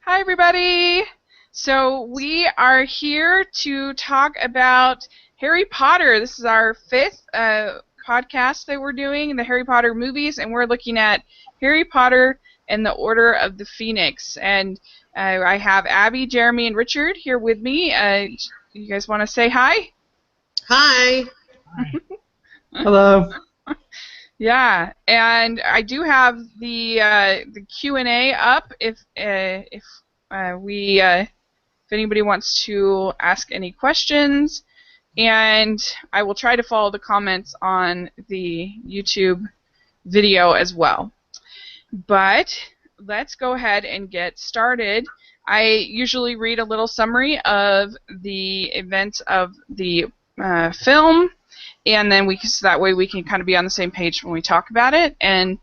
Hi, everybody. So we are here to talk about Harry Potter. This is our fifth podcast that we're doing, the Harry Potter movies, and we're looking at Harry Potter and the Order of the Phoenix. And I have Abby, Jeremy, and Richard here with me. You guys want to say hi? Hi. Hello. Yeah, and I do have the Q&A up if anybody wants to ask any questions, and I will try to follow the comments on the YouTube video as well. But let's go ahead and get started. I usually read a little summary of the events of the film, and then so that way we can kind of be on the same page when we talk about it. And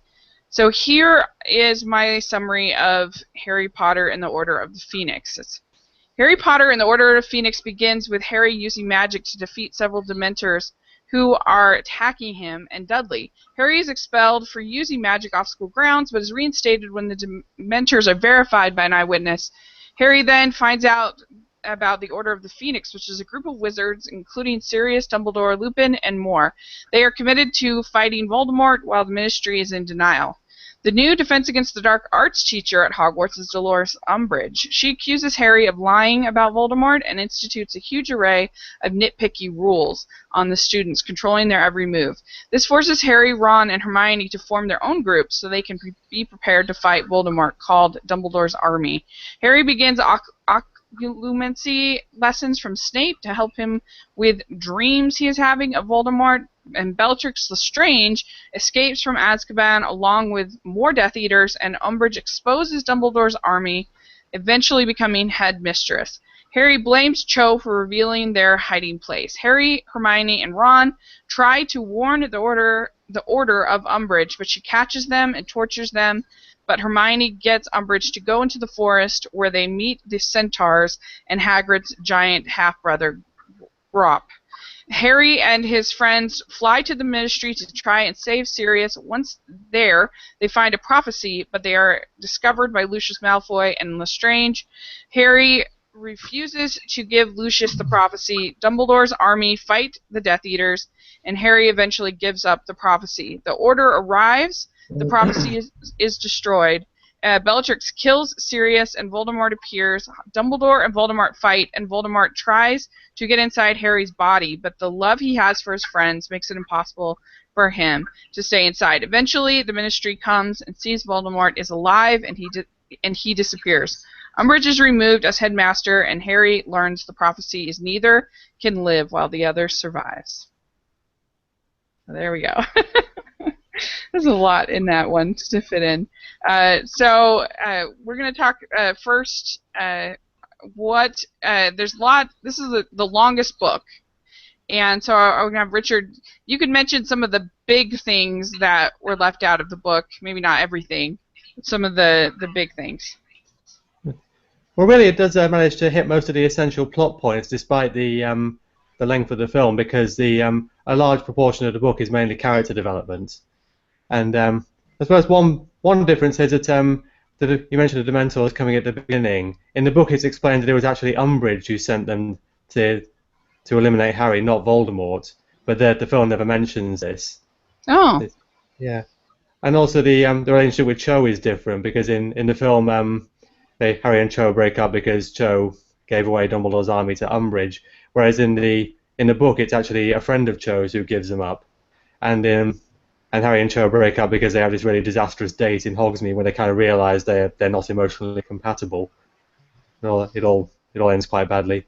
so here is my summary of Harry Potter and the Order of the Phoenix. Harry Potter and the Order of the Phoenix begins with Harry using magic to defeat several Dementors who are attacking him and Dudley. Harry is expelled for using magic off school grounds, but is reinstated when the Dementors are verified by an eyewitness. Harry then finds out about the Order of the Phoenix, which is a group of wizards, including Sirius, Dumbledore, Lupin, and more. They are committed to fighting Voldemort while the Ministry is in denial. The new Defense Against the Dark Arts teacher at Hogwarts is Dolores Umbridge. She accuses Harry of lying about Voldemort and institutes a huge array of nitpicky rules on the students, controlling their every move. This forces Harry, Ron, and Hermione to form their own groups so they can be prepared to fight Voldemort, called Dumbledore's Army. Harry begins occlumency lessons from Snape to help him with dreams he is having of Voldemort, and Bellatrix Lestrange escapes from Azkaban along with more Death Eaters, and Umbridge exposes Dumbledore's army, eventually becoming headmistress. Harry blames Cho for revealing their hiding place. Harry, Hermione, and Ron try to warn the Order of Umbridge, but she catches them and tortures them. But Hermione gets Umbridge to go into the forest where they meet the Centaurs and Hagrid's giant half-brother, Grawp. Harry and his friends fly to the Ministry to try and save Sirius. Once there, they find a prophecy, but they are discovered by Lucius Malfoy and Lestrange. Harry refuses to give Lucius the prophecy. Dumbledore's army fight the Death Eaters, and Harry eventually gives up the prophecy. The Order arrives. The prophecy is destroyed. Bellatrix kills Sirius, and Voldemort appears. Dumbledore and Voldemort fight, and Voldemort tries to get inside Harry's body, but the love he has for his friends makes it impossible for him to stay inside. Eventually, the Ministry comes and sees Voldemort is alive, and he disappears. Umbridge is removed as headmaster, and Harry learns the prophecy is neither can live while the other survives. So there we go. There's a lot in that one to fit in. So we're going to talk first. There's a lot. This is the longest book, and so I'm going to have Richard. You could mention some of the big things that were left out of the book. Maybe not everything, but some of the big things. Well, really, it does manage to hit most of the essential plot points, despite the length of the film, because a large proportion of the book is mainly character development. And I suppose one difference is that you mentioned the Dementors coming at the beginning. In the book, it's explained that it was actually Umbridge who sent them to eliminate Harry, not Voldemort. But the film never mentions this. Oh. Yeah. And also the relationship with Cho is different, because in the film, Harry and Cho break up because Cho gave away Dumbledore's army to Umbridge, whereas in the book, it's actually a friend of Cho's who gives them up. And Harry and Cho break up because they have this really disastrous date in Hogsmeade when they kind of realise they're not emotionally compatible. It all ends quite badly.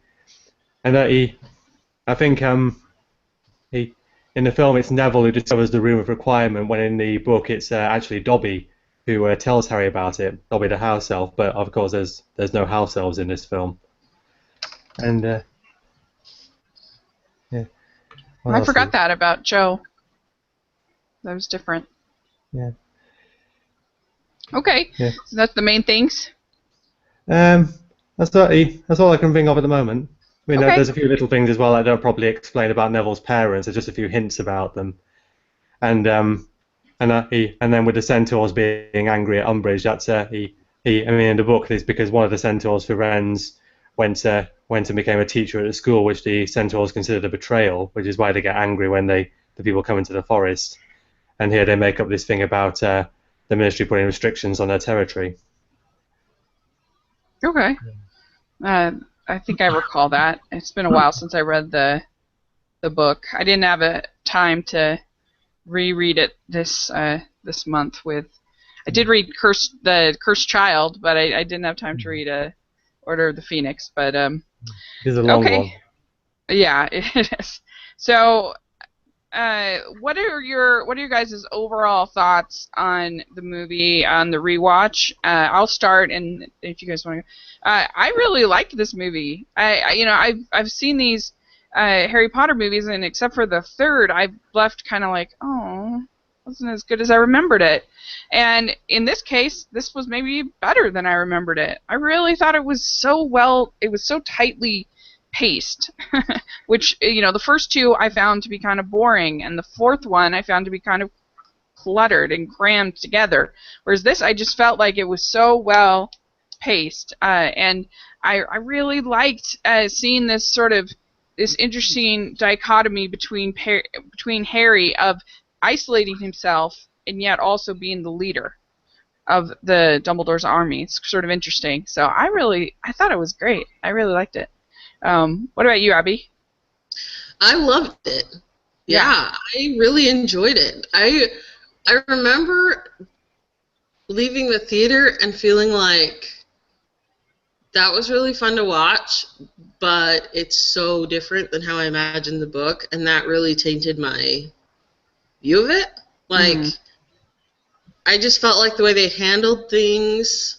And I think in the film it's Neville who discovers the Room of Requirement, when in the book it's actually Dobby who tells Harry about it. Dobby the house elf, but of course there's no house elves in this film. And yeah. I forgot that about Cho. That was different. Yeah. Okay. Yeah. So that's the main things. That's all I can think of at the moment. I mean, Okay. There's a few little things as well I don't probably explain about Neville's parents. There's just a few hints about them, and then with the Centaurs being angry at Umbridge, in the book, it's because one of the centaurs, Firenze, went and became a teacher at a school, which the centaurs considered a betrayal, which is why they get angry when the people come into the forest. And here they make up this thing about the Ministry putting restrictions on their territory. Okay. I think I recall that. It's been a while since I read the book. I didn't have a time to reread it this month. I did read the Cursed Child, but I didn't have time to read Order of the Phoenix. But It is a long one. Yeah, it is. So, what are your guys' overall thoughts on the movie, on the rewatch? I'll start, and if you guys want to, I really liked this movie. I've seen these Harry Potter movies, and except for the third, I've left kind of like, oh, wasn't as good as I remembered it. And in this case, this was maybe better than I remembered it. I really thought it was so tightly paced, which, the first two I found to be kind of boring, and the fourth one I found to be kind of cluttered and crammed together. Whereas this, I just felt like it was so well paced, and I really liked seeing this interesting dichotomy between Harry of isolating himself and yet also being the leader of the Dumbledore's army. It's sort of interesting. So I thought it was great. I really liked it. What about you, Abby? I loved it. Yeah, I really enjoyed it. I remember leaving the theater and feeling like that was really fun to watch, but it's so different than how I imagined the book, and that really tainted my view of it. Like, I just felt like the way they handled things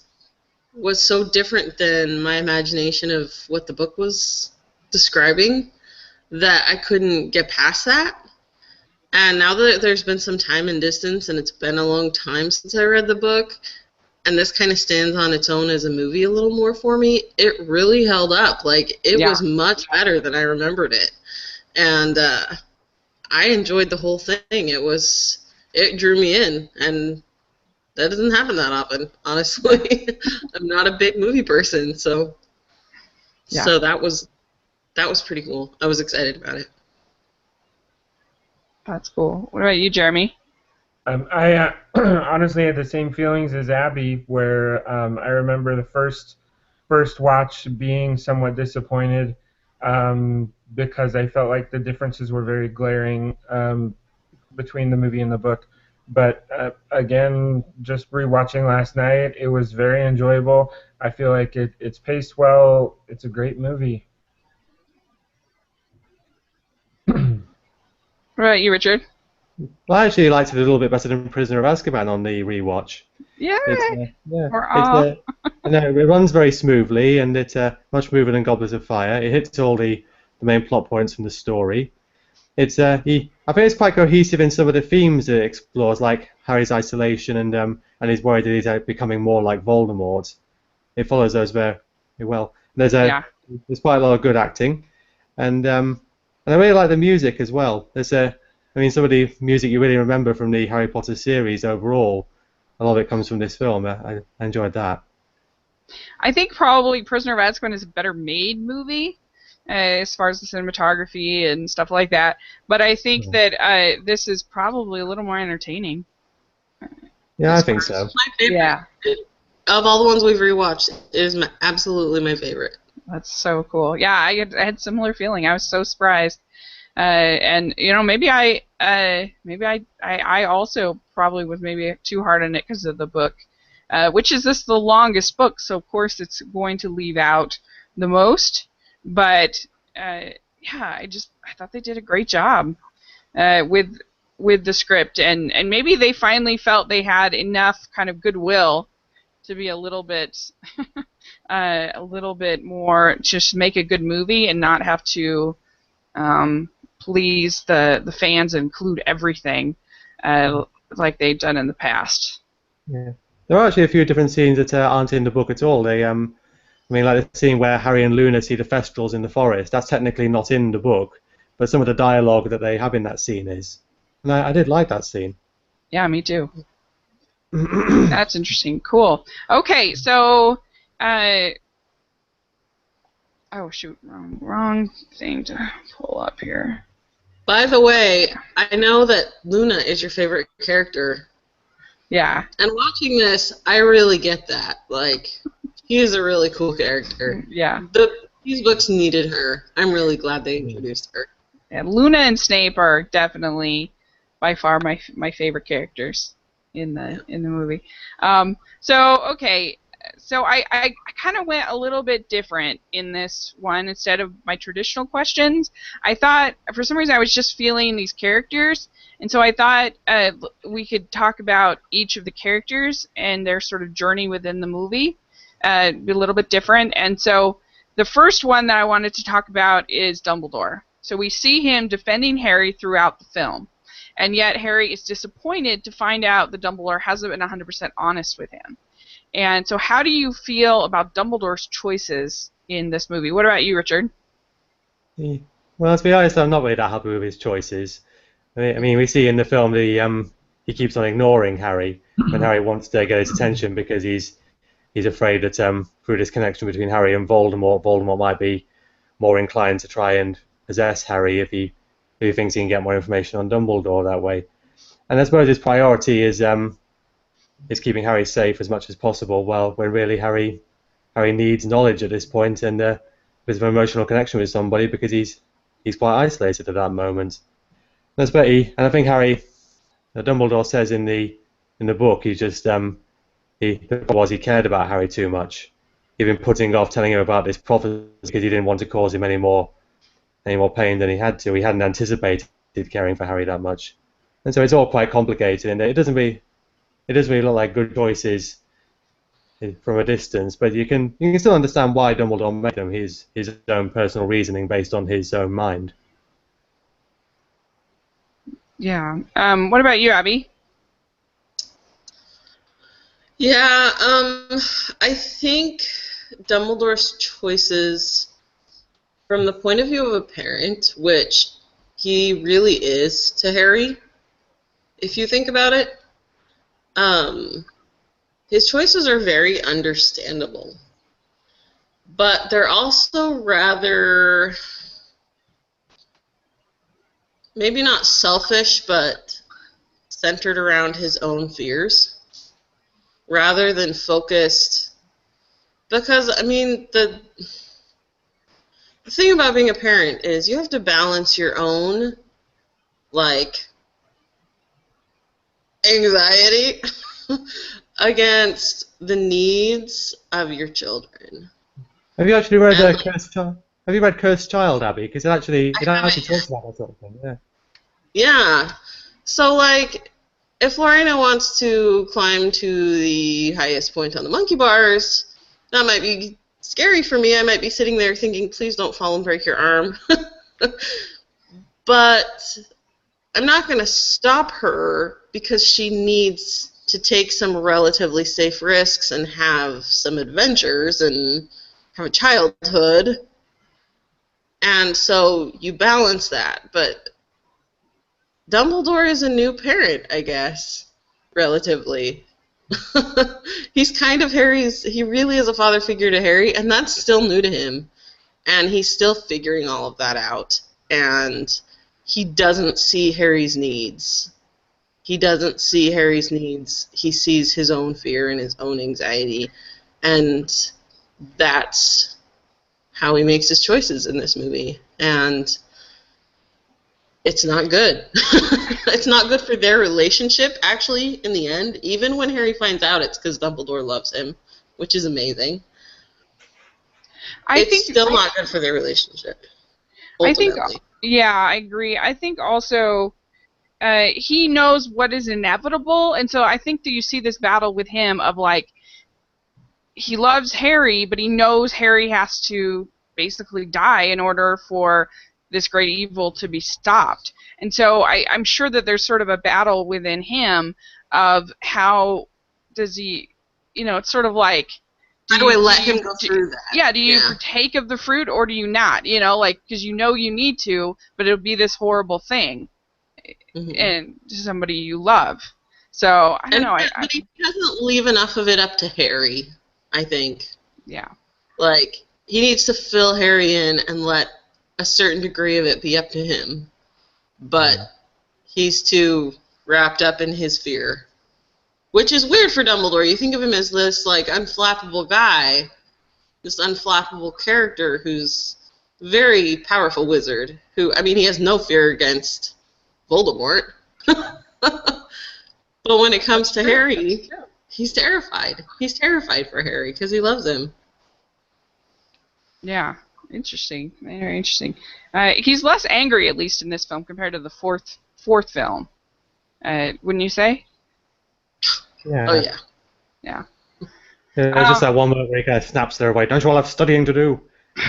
was so different than my imagination of what the book was describing that I couldn't get past that. And now that there's been some time and distance, and it's been a long time since I read the book, and this kind of stands on its own as a movie a little more for me, it really held up. Like, it was much better than I remembered it. And I enjoyed the whole thing. It drew me in, and that doesn't happen that often, honestly. I'm not a big movie person, so that was pretty cool. I was excited about it. That's cool. What about you, Jeremy? I honestly had the same feelings as Abby, where I remember the first watch being somewhat disappointed because I felt like the differences were very glaring between the movie and the book. But again, just rewatching last night, it was very enjoyable. I feel like it's paced well. It's a great movie. What about you, Richard? Well, I actually liked it a little bit better than Prisoner of Azkaban on the rewatch. Yeah. It runs very smoothly, and it's much smoother than Goblet of Fire. It hits all the main plot points from the story. I think it's quite cohesive in some of the themes it explores, like Harry's isolation and his worry that he's becoming more like Voldemort. It follows those very well. There's quite a lot of good acting, and I really like the music as well. Some of the music you really remember from the Harry Potter series overall, a lot of it comes from this film. I enjoyed that. I think probably Prisoner of Azkaban is a better made movie as far as the cinematography and stuff like that. But I think that this is probably a little more entertaining. Yeah, I think so. My favorite. Yeah. Of all the ones we've rewatched, it is absolutely my favorite. That's so cool. Yeah, I had similar feeling. I was so surprised. And maybe I also probably was maybe too hard on it because of the book, which is the longest book, so of course it's going to leave out the most. But I thought they did a great job with the script, and maybe they finally felt they had enough kind of goodwill to be a little bit more, just make a good movie and not have to please the fans and include everything like they've done in the past. Yeah, there are actually a few different scenes that aren't in the book at all. They like the scene where Harry and Luna see the Thestrals in the forest. That's technically not in the book, but some of the dialogue that they have in that scene is. And I did like that scene. Yeah, me too. That's interesting. Cool. Okay, so oh shoot, wrong thing to pull up here. By the way, I know that Luna is your favorite character. Yeah. And watching this, I really get that. Like, she is a really cool character. Yeah. These books needed her. I'm really glad they introduced her. Yeah, Luna and Snape are definitely by far my favorite characters in the movie. So I kind of went a little bit different in this one. Instead of my traditional questions, I thought, for some reason, I was just feeling these characters, and so I thought we could talk about each of the characters and their sort of journey within the movie, be a little bit different. And so the first one that I wanted to talk about is Dumbledore. So we see him defending Harry throughout the film, and yet Harry is disappointed to find out that Dumbledore hasn't been 100% honest with him. And so how do you feel about Dumbledore's choices in this movie? What about you, Richard? Well, to be honest, I'm not really that happy with his choices. I mean, we see in the film he keeps on ignoring Harry when Harry wants to get his attention because he's afraid that through this connection between Harry and Voldemort might be more inclined to try and possess Harry if he thinks he can get more information on Dumbledore that way. And I suppose his priority is keeping Harry safe as much as possible, when really Harry needs knowledge at this point and a bit of an emotional connection with somebody because he's quite isolated at that moment. And I think Harry, Dumbledore says in the book, he cared about Harry too much. He'd been putting off telling him about this prophecy because he didn't want to cause him any more pain than he had to. He hadn't anticipated caring for Harry that much, and so it's all quite complicated. And it doesn't really look like good choices from a distance, but you can still understand why Dumbledore made them. His own personal reasoning based on his own mind. Yeah. What about you, Abby? Yeah, I think Dumbledore's choices, from the point of view of a parent, which he really is to Harry, if you think about it, his choices are very understandable. But they're also rather, maybe not selfish, but centered around his own fears, rather than focused. Because, I mean, the thing about being a parent is you have to balance your own, like, anxiety against the needs of your children. Have you actually read Cursed Child? Have you read Cursed Child, Abby? Because it actually talks about that sort of thing. Yeah. Yeah. So, like, if Lorena wants to climb to the highest point on the monkey bars, that might be scary for me. I might be sitting there thinking, please don't fall and break your arm. But I'm not going to stop her because she needs to take some relatively safe risks and have some adventures and have a childhood. And so you balance that. But Dumbledore is a new parent, I guess, relatively. He's kind of he really is a father figure to Harry, and that's still new to him. And he's still figuring all of that out. And he doesn't see Harry's needs. He doesn't see Harry's needs. He sees his own fear and his own anxiety. And that's how he makes his choices in this movie. And it's not good. It's not good for their relationship, actually, in the end. Even when Harry finds out, it's because Dumbledore loves him, which is amazing. It's still not good for their relationship, ultimately. Yeah, I agree. I think also he knows what is inevitable, and so I think that you see this battle with him of, like, he loves Harry, but he knows Harry has to basically die in order for this great evil to be stopped. And so I'm sure that there's sort of a battle within him of how does he, it's sort of like, how do I let him go through that? Yeah, do you partake of the fruit or do you not? Because you need to, but it'll be this horrible thing, and to somebody you love. So I don't know. But he doesn't leave enough of it up to Harry, I think. Yeah. Like, he needs to fill Harry in and let a certain degree of it be up to him. But he's too wrapped up in his fear. Which is weird for Dumbledore. You think of him as this, like, unflappable guy, this unflappable character who's a very powerful wizard, who, I mean, he has no fear against Voldemort. But when it comes to Harry, he's terrified. He's terrified for Harry because he loves him. Yeah, interesting. Very interesting. He's less angry, at least in this film, compared to the fourth film. Wouldn't you say? Yeah. Oh, yeah. Yeah. There's just that one moment where he kind of snaps there away. Don't you all have studying to do?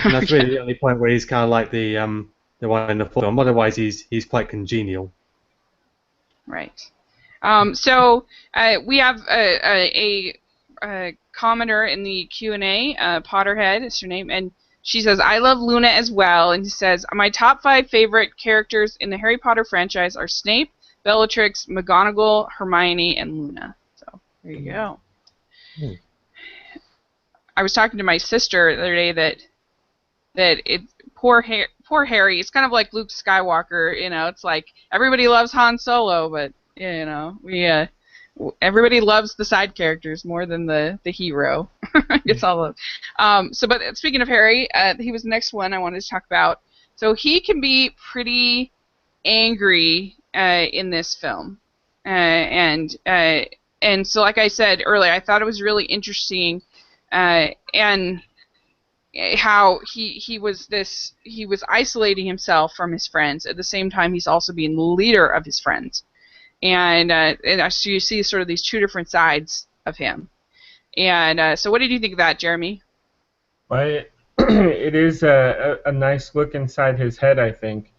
And that's really the only point where he's kind of like the one in the film. Otherwise, he's quite congenial. Right. So we have a commenter in the Q&A, Potterhead is her name, and she says, I love Luna as well, and she says, my top 5 favorite characters in the Harry Potter franchise are Snape, Bellatrix, McGonagall, Hermione, and Luna. So, there you go. I was talking to my sister the other day that poor Harry, it's kind of like Luke Skywalker, you know, it's like everybody loves Han Solo, but, you know, everybody loves the side characters more than the hero. It's all but speaking of Harry, he was the next one I wanted to talk about. So he can be pretty angry in this film, and so like I said earlier, I thought it was really interesting, and how he was isolating himself from his friends. At the same time, he's also being the leader of his friends. And so you see sort of these two different sides of him. And so what did you think of that, Jeremy? Well, it is a nice look inside his head, I think.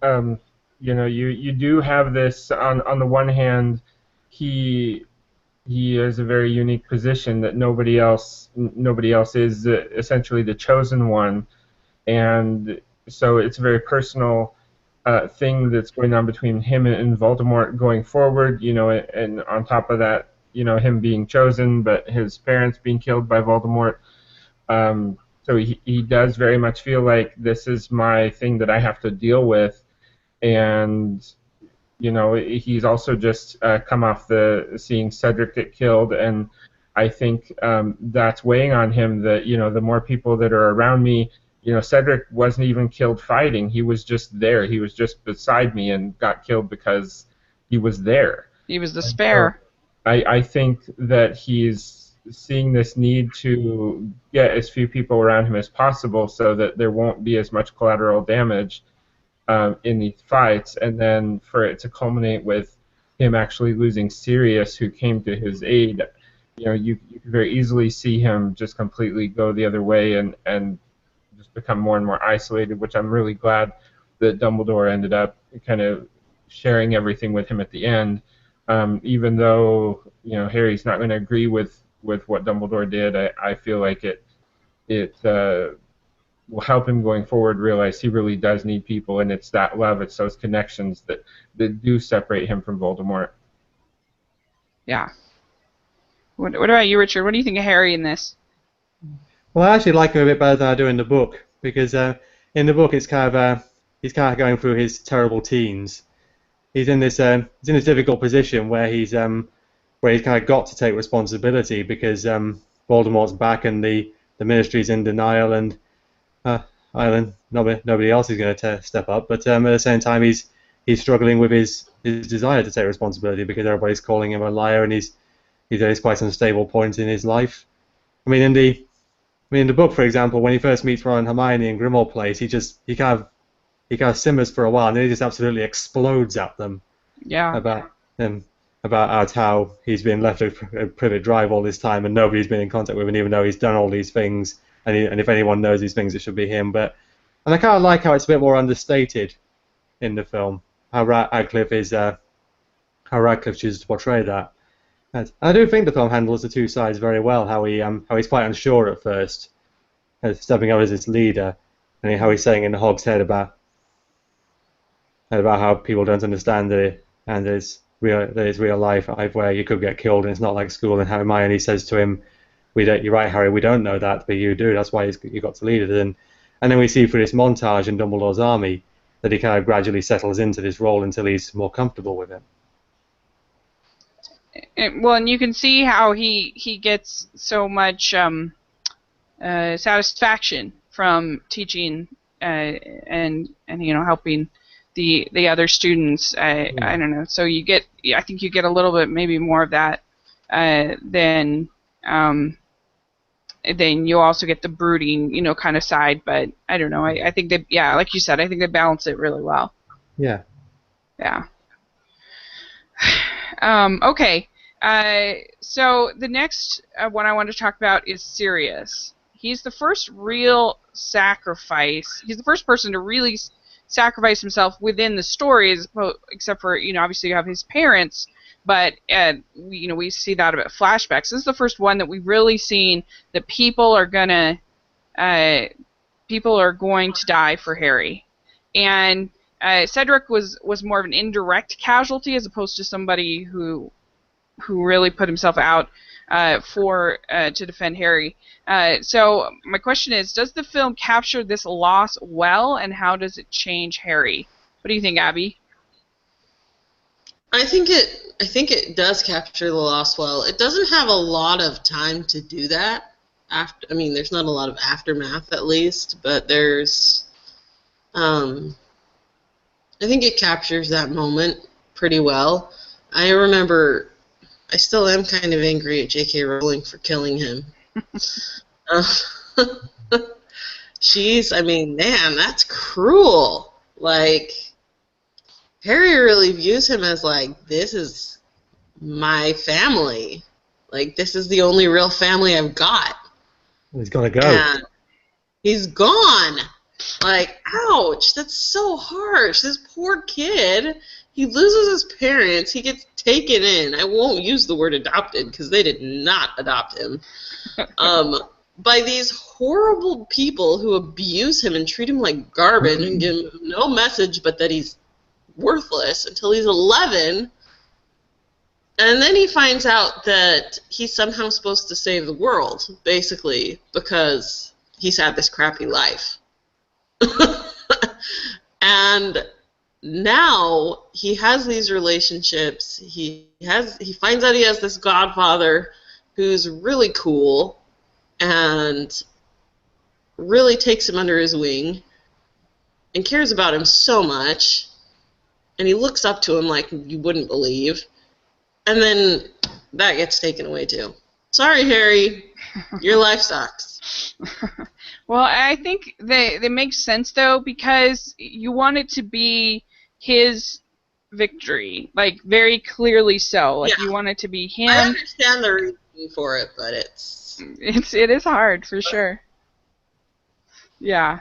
You know, you do have this, on the one hand, he has a very unique position that nobody else is, essentially the chosen one. And so it's a very personal thing that's going on between him and Voldemort going forward, you know, and on top of that, you know, him being chosen, but his parents being killed by Voldemort. So he does very much feel like this is my thing that I have to deal with, and you know, he's also just come off seeing Cedric get killed, and I think that's weighing on him. That, you know, the more people that are around me. You know, Cedric wasn't even killed fighting. He was just there. He was just beside me and got killed because he was there. He was the spare. So I think that he's seeing this need to get as few people around him as possible so that there won't be as much collateral damage in these fights, and then for it to culminate with him actually losing Sirius, who came to his aid. You know, you can very easily see him just completely go the other way and just become more and more isolated, which I'm really glad that Dumbledore ended up kind of sharing everything with him at the end. Even though, you know, Harry's not going to agree with what Dumbledore did, I feel like it will help him going forward realize he really does need people, and it's that love, it's those connections that do separate him from Voldemort. Yeah. What about you, Richard? What do you think of Harry in this? Well, I actually like him a bit better than I do in the book, because in the book it's kind of he's kind of going through his terrible teens. He's in this difficult position where he's kind of got to take responsibility because Voldemort's back and the Ministry's in denial, and nobody else is going to step up. But at the same time, he's struggling with his desire to take responsibility because everybody's calling him a liar, and he's at this quite unstable point in his life. I mean, in the book, for example, when he first meets Ron and Hermione in Grimmauld Place, he kind of simmers for a while, and then he just absolutely explodes at them. Yeah. About how he's been left at Privet Drive all this time, and nobody's been in contact with him, even though he's done all these things. And if anyone knows these things, it should be him. And I kind of like how it's a bit more understated in the film. How Radcliffe chooses to portray that. And I do think the film handles the two sides very well. How he's quite unsure at first, stepping up as its leader, and how he's saying in the Hog's Head about how people don't understand it, and that is real life where you could get killed and it's not like school. And Hermione says to him, "You're right, Harry. We don't know that, but you do. That's why you got to lead it." And then we see through this montage in Dumbledore's army that he kind of gradually settles into this role until he's more comfortable with it. Well, and you can see how he gets so much satisfaction from teaching and helping the other students. I don't know. So I think you get a little bit maybe more of that than you also get the brooding kind of side. But I don't know. I think that like you said, I think they balance it really well. Yeah. Yeah. Okay. So the next one I want to talk about is Sirius. He's the first real sacrifice. He's the first person to really sacrifice himself within the story, except for obviously you have his parents, but we see that about flashbacks. This is the first one that we've really seen that people are going to die for Harry, and Cedric was more of an indirect casualty as opposed to somebody who really put himself out to defend Harry. So my question is, does the film capture this loss well, and how does it change Harry? What do you think, Abby? I think it does capture the loss well. It doesn't have a lot of time to do that. There's not a lot of aftermath, at least, but there's. I think it captures that moment pretty well. I remember. I still am kind of angry at J.K. Rowling for killing him. Man, that's cruel. Like, Harry really views him as, like, this is my family. Like, this is the only real family I've got. He's gonna go. And he's gone. Like, ouch, that's so harsh. This poor kid, he loses his parents, he gets taken in. I won't use the word adopted because they did not adopt him. By these horrible people who abuse him and treat him like garbage and give him no message but that he's worthless until he's 11. And then he finds out that he's somehow supposed to save the world, basically, because he's had this crappy life. And now he has these relationships. He finds out he has this godfather who's really cool and really takes him under his wing and cares about him so much. And he looks up to him like you wouldn't believe. And then that gets taken away too. Sorry, Harry. Your life sucks. Well, I think they make sense, though, because you want it to be his victory, like, very clearly so. Like, you want it to be him. I understand the reason for it, but it is hard, for sure. Yeah.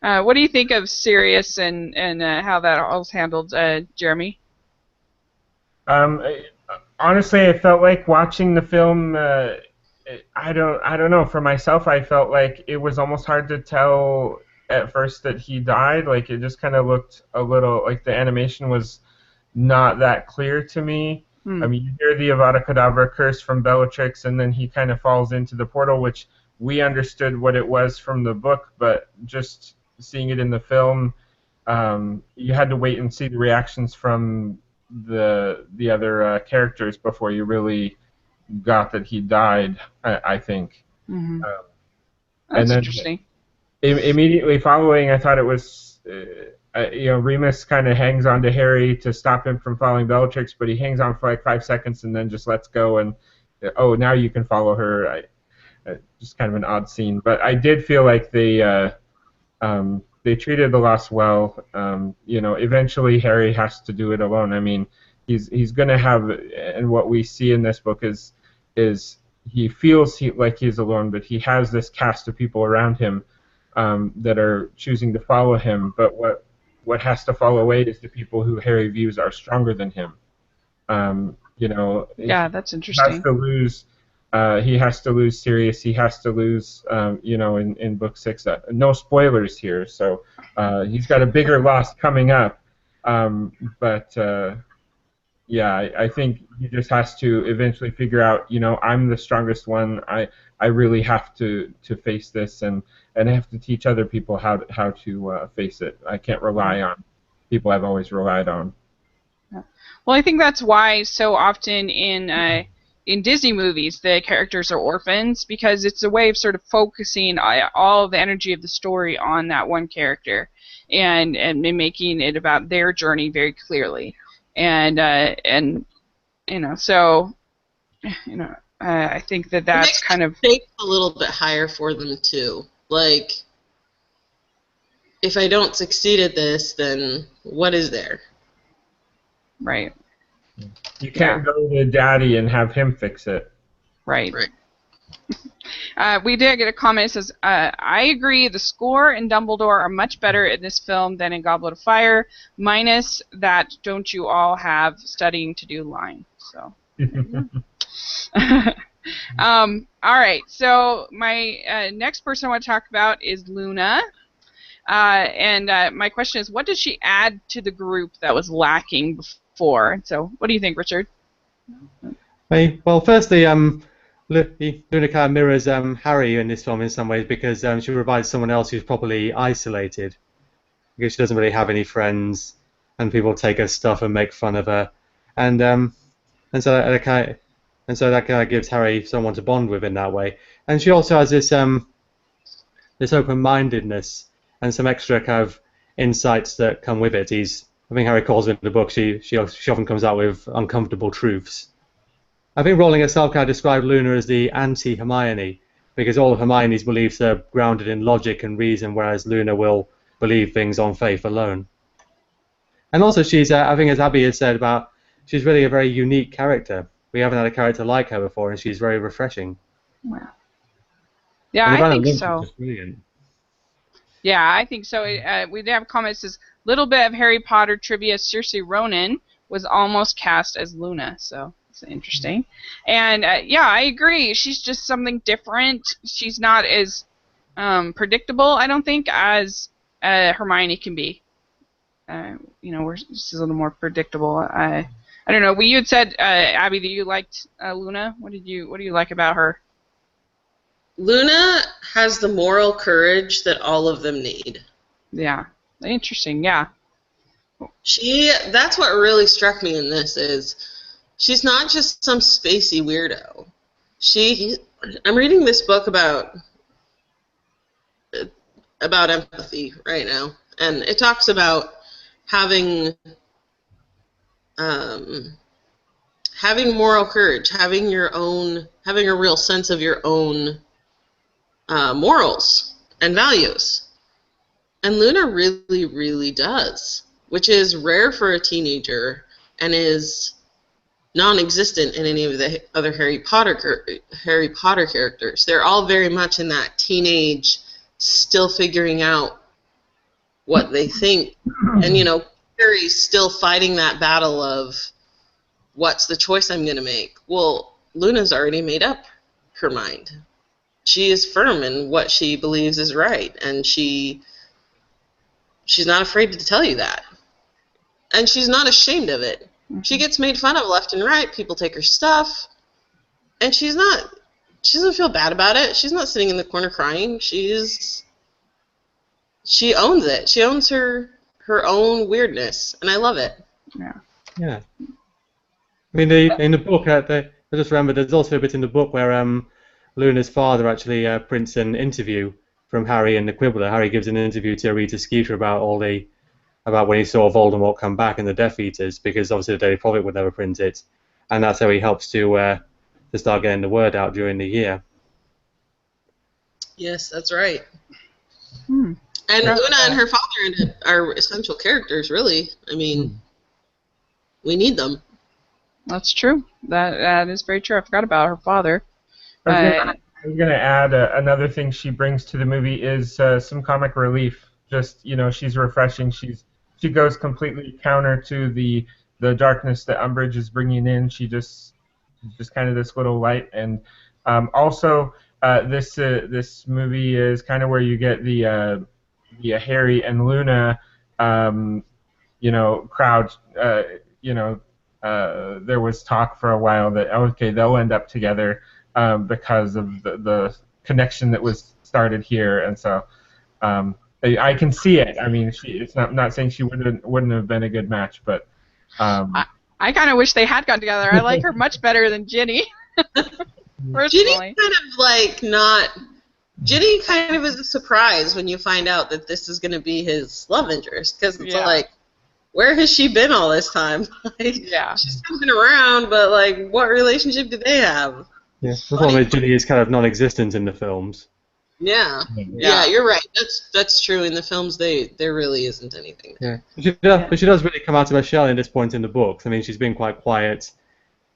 What do you think of Sirius and how that all's handled, Jeremy? Honestly, I felt like watching the film. I don't know. For myself, I felt like it was almost hard to tell at first that he died. Like, it just kind of looked a little like the animation was not that clear to me. I mean, you hear the Avada Kedavra curse from Bellatrix, and then he kind of falls into the portal, which we understood what it was from the book, but just seeing it in the film, you had to wait and see the reactions from the other characters before you really got that he died, I think. Mm-hmm. That's and then interesting. Immediately following, I thought it was, Remus kind of hangs on to Harry to stop him from following Bellatrix, but he hangs on for like 5 seconds and then just lets go and, now you can follow her. Just kind of an odd scene. But I did feel like they treated the loss well. Eventually Harry has to do it alone. I mean, he's going to have, and what we see in this book is he feels like he's alone, but he has this cast of people around him that are choosing to follow him. But what has to fall away is the people who Harry views are stronger than him. Yeah, that's interesting. He has to lose Sirius. He has to lose, in book 6. No spoilers here, so he's got a bigger loss coming up. But yeah, I think he just has to eventually figure out, I'm the strongest one. I really have to face this, and I have to teach other people how to face it. I can't rely on people I've always relied on. Well, I think that's why so often in Disney movies the characters are orphans, because it's a way of sort of focusing all the energy of the story on that one character and making it about their journey very clearly. And so I think that's kind of stakes a little bit higher for them too. Like, if I don't succeed at this, then what is there? Right. You can't go to Daddy and have him fix it. Right. We did get a comment that says, I agree, the score and Dumbledore are much better in this film than in Goblet of Fire, minus that don't you all have studying to do line. So. All right, so my next person I want to talk about is Luna. And my question is, what does she add to the group that was lacking before? So what do you think, Richard? Well, firstly, Luna kind of mirrors Harry in this film in some ways, because she provides someone else who's properly isolated, because she doesn't really have any friends, and people take her stuff and make fun of her, and so that kind of gives Harry someone to bond with in that way. And she also has this open-mindedness and some extra kind of insights that come with it. I think Harry calls it in the book, she often comes out with uncomfortable truths. I think Rowling herself kind of described Luna as the anti-Hermione, because all of Hermione's beliefs are grounded in logic and reason, whereas Luna will believe things on faith alone. And also she's, I think as Abby has said about, she's really a very unique character. We haven't had a character like her before, and she's very refreshing. Wow. Yeah, I think so. Yeah, I think so. We did have comments that says, little bit of Harry Potter trivia, Saoirse Ronan was almost cast as Luna, so it's interesting. And yeah, I agree. She's just something different. She's not as predictable, I don't think, as Hermione can be. Where she's a little more predictable. I don't know. You had said, Abby, that you liked Luna. What do you like about her? Luna has the moral courage that all of them need. Yeah. Interesting, yeah. That's what really struck me in this, is she's not just some spacey weirdo. I'm reading this book about empathy right now, and it talks about having moral courage, having a real sense of your own morals and values. And Luna really, really does, which is rare for a teenager and is non-existent in any of the other Harry Potter characters. They're all very much in that teenage, still figuring out what they think. And, Harry's still fighting that battle of what's the choice I'm going to make. Well, Luna's already made up her mind. She is firm in what she believes is right, and she's not afraid to tell you that. And she's not ashamed of it. She gets made fun of left and right. People take her stuff. And she doesn't feel bad about it. She's not sitting in the corner crying. She owns it. She owns her own weirdness. And I love it. Yeah. I mean, in the book, I just remember there's also a bit in the book where Luna's father actually prints an interview from Harry and the Quibbler. Harry gives an interview to Rita Skeeter about when he saw Voldemort come back and the Death Eaters, because obviously the Daily Prophet would never print it, and that's how he helps to start getting the word out during the year. Yes, that's right. And Luna and her father are essential characters, really. I mean, we need them. That's true. That is very true. I forgot about her father. I was going to add another thing she brings to the movie is some comic relief. Just, she's refreshing. She goes completely counter to the darkness that Umbridge is bringing in. She's just kind of this little light. And also, this movie is kind of where you get the Harry and Luna, crowd, there was talk for a while that okay, they'll end up together because of the connection that was started here, and so I can see it. I mean, it's not saying she wouldn't have been a good match, but I kind of wish they had gotten together. I like her much better than Ginny. Personally. Ginny kind of is a surprise when you find out that this is going to be his love interest, because it's like, where has she been all this time? She's been around, but like, what relationship do they have? Yeah, the problem is Ginny is kind of non-existent in the films. Yeah, you're right. That's true. In the films, there really isn't anything. Yeah, but she does really come out of her shell at this point in the books. I mean, she's been quite quiet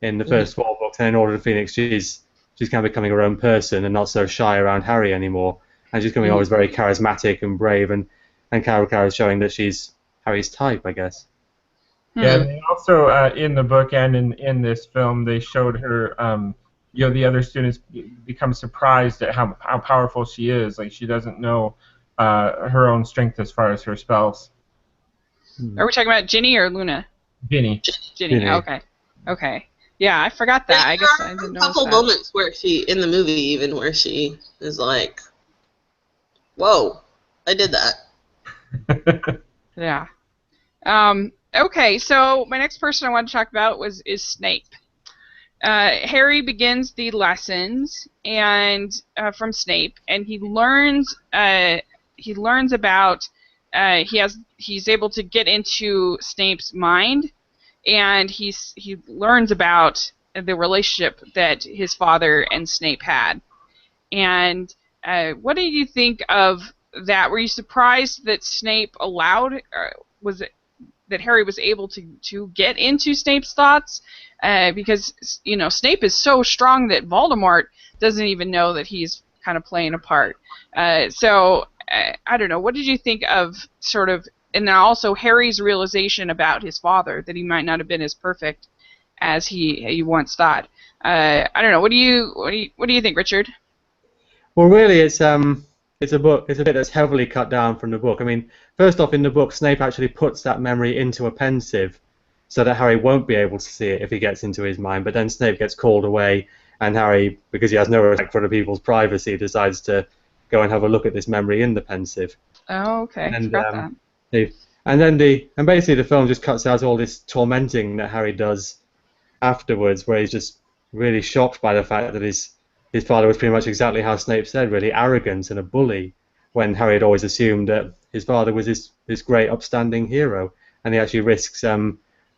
in the first 4 books, and in Order of Phoenix, she's kind of becoming her own person and not so shy around Harry anymore. And she's becoming always very charismatic and brave, and Kara is showing that she's Harry's type, I guess. Yeah, and they also in the book and in this film, they showed her. The other students become surprised at how powerful she is. Like, she doesn't know her own strength as far as her spells. Are we talking about Ginny or Luna? Ginny. Ginny. Okay. Yeah, I forgot that. I guess I didn't know. There are a couple moments where she, in the movie even, where she is like, "Whoa, I did that." Yeah. Okay, so my next person I want to talk about is Snape. Harry begins the lessons from Snape, and he learns about he's able to get into Snape's mind, and he learns about the relationship that his father and Snape had. And what did you think of that? Were you surprised that Snape allowed, that Harry was able to get into Snape's thoughts? Because Snape is so strong that Voldemort doesn't even know that he's kind of playing a part. So I don't know. What did you think of sort of, and then also Harry's realization about his father, that he might not have been as perfect as he once thought? I don't know. What do you think, Richard? Well, really, it's a book. It's a bit that's heavily cut down from the book. I mean, first off, in the book, Snape actually puts that memory into a pensieve, so that Harry won't be able to see it if he gets into his mind. But then Snape gets called away, and Harry, because he has no respect for other people's privacy, decides to go and have a look at this memory in the pensieve. Oh, okay. And, Forgot that. And basically the film just cuts out all this tormenting that Harry does afterwards, where he's just really shocked by the fact that his father was pretty much exactly how Snape said, really arrogant and a bully, when Harry had always assumed that his father was this great upstanding hero, and he actually risks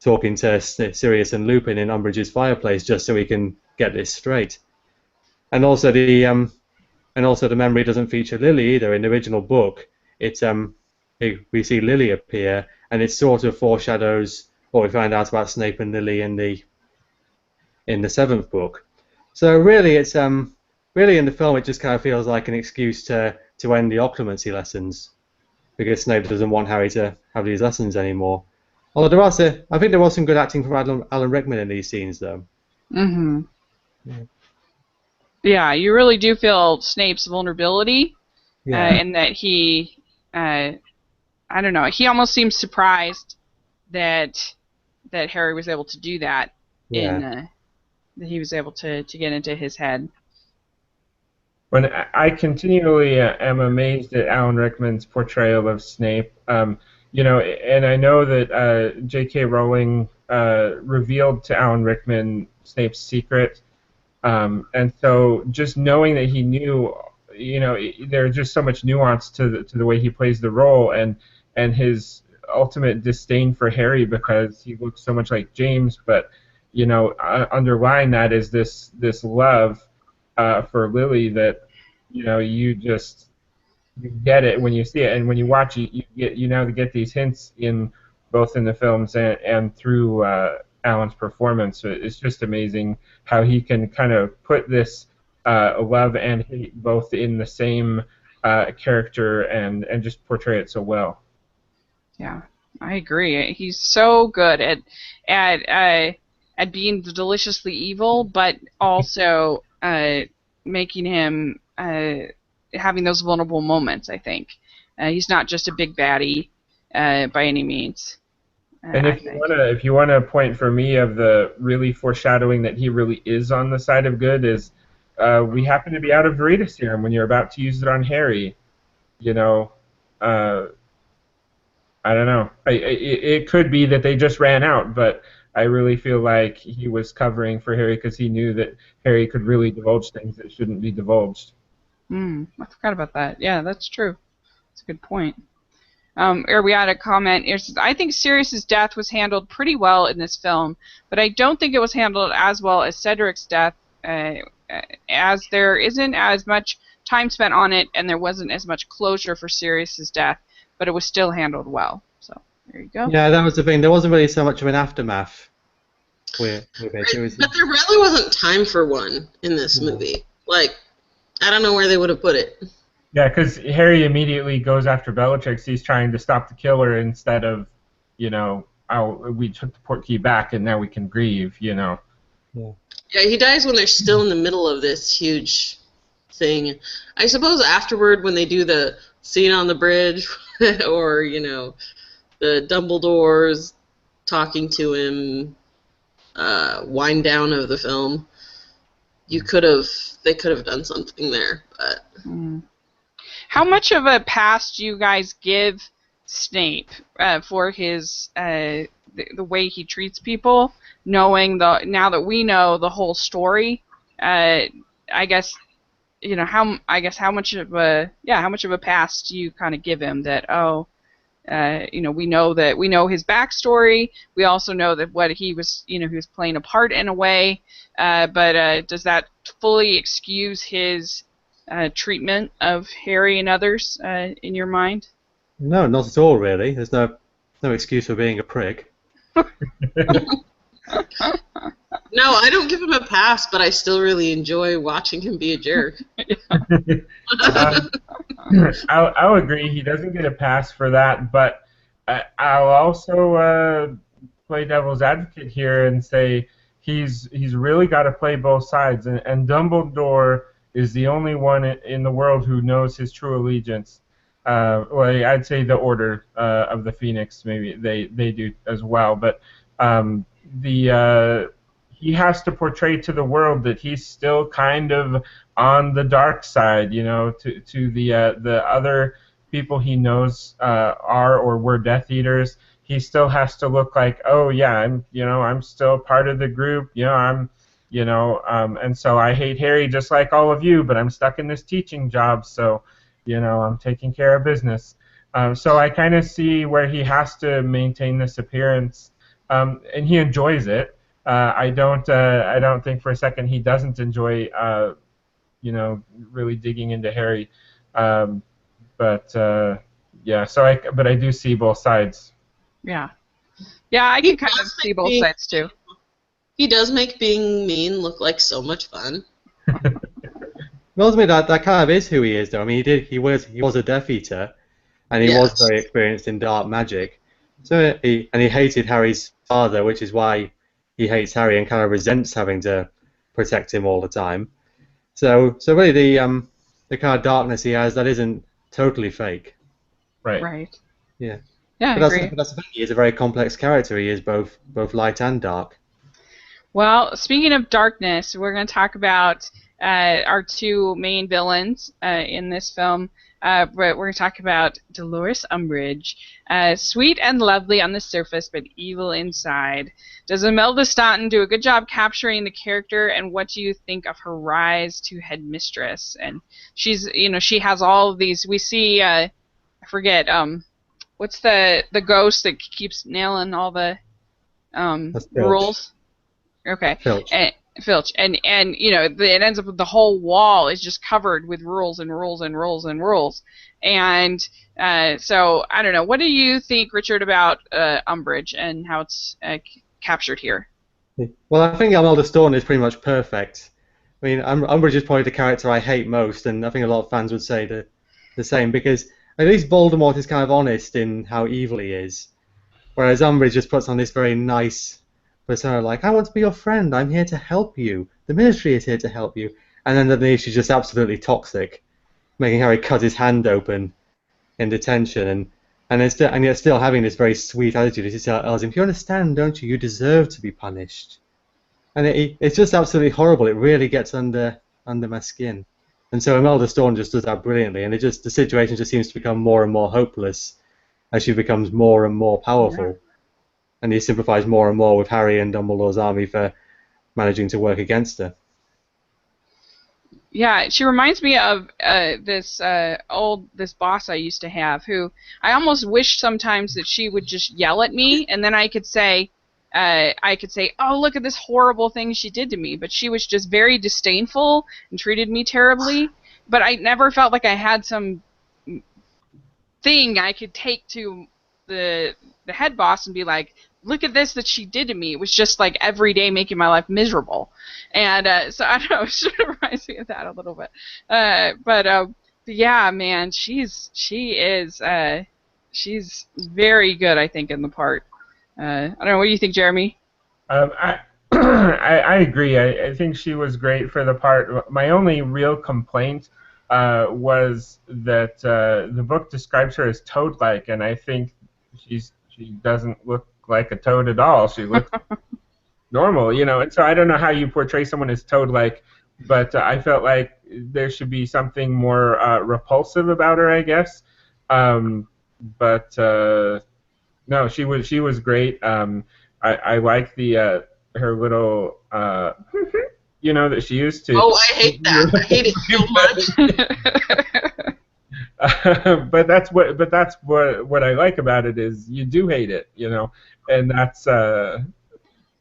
talking to Sirius and Lupin in Umbridge's fireplace just so he can get this straight. And also the memory doesn't feature Lily either. In the original book, we see Lily appear, and it sort of foreshadows what we find out about Snape and Lily in the 7th book. So really, it's really in the film it just kind of feels like an excuse to end the Occlumency lessons, because Snape doesn't want Harry to have these lessons anymore. Although I think there was some good acting from Alan Rickman in these scenes, though. Mm-hmm. Yeah, you really do feel Snape's vulnerability, and that he, I don't know, he almost seems surprised that Harry was able to do that. That he was able to get into his head. When I continually am amazed at Alan Rickman's portrayal of Snape. And I know that J.K. Rowling revealed to Alan Rickman Snape's secret, and so just knowing that he knew, there's just so much nuance to the way he plays the role, and his ultimate disdain for Harry because he looks so much like James, but underlying that is this love for Lily that you get it when you see it, and when you watch it, you now get these hints in both in the films and through Alan's performance. It's just amazing how he can kind of put this love and hate both in the same character and just portray it so well. Yeah, I agree. He's so good at being deliciously evil, but also making him having those vulnerable moments, I think. He's not just a big baddie by any means. And I think. if you wanna point for me of the really foreshadowing that he really is on the side of good is, we happen to be out of Verita serum when you're about to use it on Harry. You know, uh, I don't know. It could be that they just ran out, but I really feel like he was covering for Harry because he knew that Harry could really divulge things that shouldn't be divulged. I forgot about that. Yeah, that's true. That's a good point. Or we had a comment. I think Sirius's death was handled pretty well in this film, but I don't think it was handled as well as Cedric's death, as there isn't as much time spent on it, and there wasn't as much closure for Sirius's death, but it was still handled well. So there you go. Yeah, that was the thing. There wasn't really so much of an aftermath with it. Right, It was, but there really wasn't time for one in this movie. Like, I don't know where they would have put it. Yeah, because Harry immediately goes after Bellatrix. He's trying to stop the killer instead of, we took the Portkey back and now we can grieve. Yeah, he dies when they're still in the middle of this huge thing. I suppose afterward, when they do the scene on the bridge, or the Dumbledores talking to him, wind down of the film, they could have done something there, but. How much of a pass do you guys give Snape for his the way he treats people, knowing now that we know the whole story? I guess how much of a pass do you kind of give him that we know his backstory. We also know that what he was he was playing a part in a way, but does that fully excuse his treatment of Harry and others in your mind? no, not at all, really. There's no excuse for being a prick. No, I don't give him a pass, but I still really enjoy watching him be a jerk. I'll agree. He doesn't get a pass for that, but I'll also play devil's advocate here and say he's really got to play both sides, and Dumbledore is the only one in the world who knows his true allegiance. Well, I'd say the Order of the Phoenix, maybe they do as well, but he has to portray to the world that he's still kind of on the dark side, to the other people he knows are or were Death Eaters. He still has to look like, oh yeah, I'm still part of the group, and so I hate Harry just like all of you, but I'm stuck in this teaching job, so I'm taking care of business. So I kind of see where he has to maintain this appearance, and he enjoys it. I don't think for a second he doesn't enjoy, really digging into Harry. But I do see both sides. Yeah, I can kind of see both sides too. He does make being mean look like so much fun. Well, ultimately, that kind of is who he is, though. I mean, he was a Death Eater, and he was very experienced in dark magic. So he hated Harry's father, which is why he hates Harry and kind of resents having to protect him all the time. So really, the kind of darkness he has, that isn't totally fake. Right. Yeah. Yeah, But I agree. that's the thing. He is a very complex character. He is both light and dark. Well, speaking of darkness, we're going to talk about our two main villains in this film. But we're going to talk about Dolores Umbridge. Sweet and lovely on the surface, but evil inside. Does Imelda Staunton do a good job capturing the character, and what do you think of her rise to headmistress? And she's, she has all of these. We see, I forget, what's the ghost that keeps nailing all the That's Filch. rules? Okay. Filch. Filch, and it ends up with the whole wall is just covered with rules and rules and rules and rules, and so I don't know. What do you think, Richard, about Umbridge and how it's captured here? Well, I think Imelda Staunton is pretty much perfect. I mean, Umbridge is probably the character I hate most, and I think a lot of fans would say the same, because at least Voldemort is kind of honest in how evil he is, whereas Umbridge just puts on this very nice persona, like, I want to be your friend, I'm here to help you, the Ministry is here to help you, and then underneath she's just absolutely toxic, making Harry cut his hand open in detention, and and yet still having this very sweet attitude. He tells him, "You understand, don't you? You deserve to be punished." And it's just absolutely horrible. It really gets under my skin. And so Imelda Staunton just does that brilliantly, and the situation just seems to become more and more hopeless as she becomes more and more powerful. Yeah. And he sympathises more and more with Harry and Dumbledore's army for managing to work against her. Yeah, she reminds me of this boss I used to have, who I almost wish sometimes that she would just yell at me, and then I could say, "Oh, look at this horrible thing she did to me." But she was just very disdainful and treated me terribly. But I never felt like I had some thing I could take to the head boss and be like, "Look at this that she did to me." It was just like every day making my life miserable. And so I don't know, it sort of reminds me of that a little bit. But yeah, man, she's very good, I think, in the part. I don't know. What do you think, Jeremy? I agree. I think she was great for the part. My only real complaint was that the book describes her as toad-like, and I think she doesn't look like a toad at all. She looks normal, you know. And so I don't know how you portray someone as toad-like, but I felt like there should be something more repulsive about her, I guess. But no, she was great. I like her little you know, that she used to. Oh, I hate that. I hate it so much. But that's what I like about it is you do hate it, you know, and that's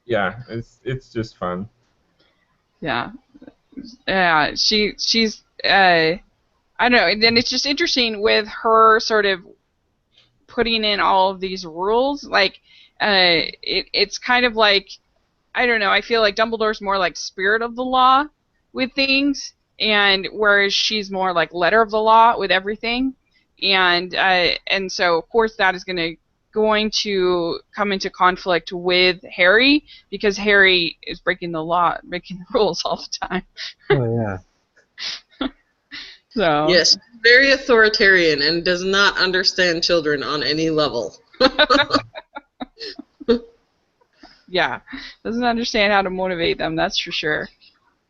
yeah, it's just fun. Yeah, yeah. She's I don't know, and then it's just interesting with her sort of putting in all of these rules. Like, it's kind of like, I don't know, I feel like Dumbledore's more like spirit of the law with things, and whereas she's more like letter of the law with everything. And so of course that is going to come into conflict with Harry, because Harry is breaking the rules all the time. Oh yeah. So yes, very authoritarian and does not understand children on any level. Yeah, doesn't understand how to motivate them, that's for sure.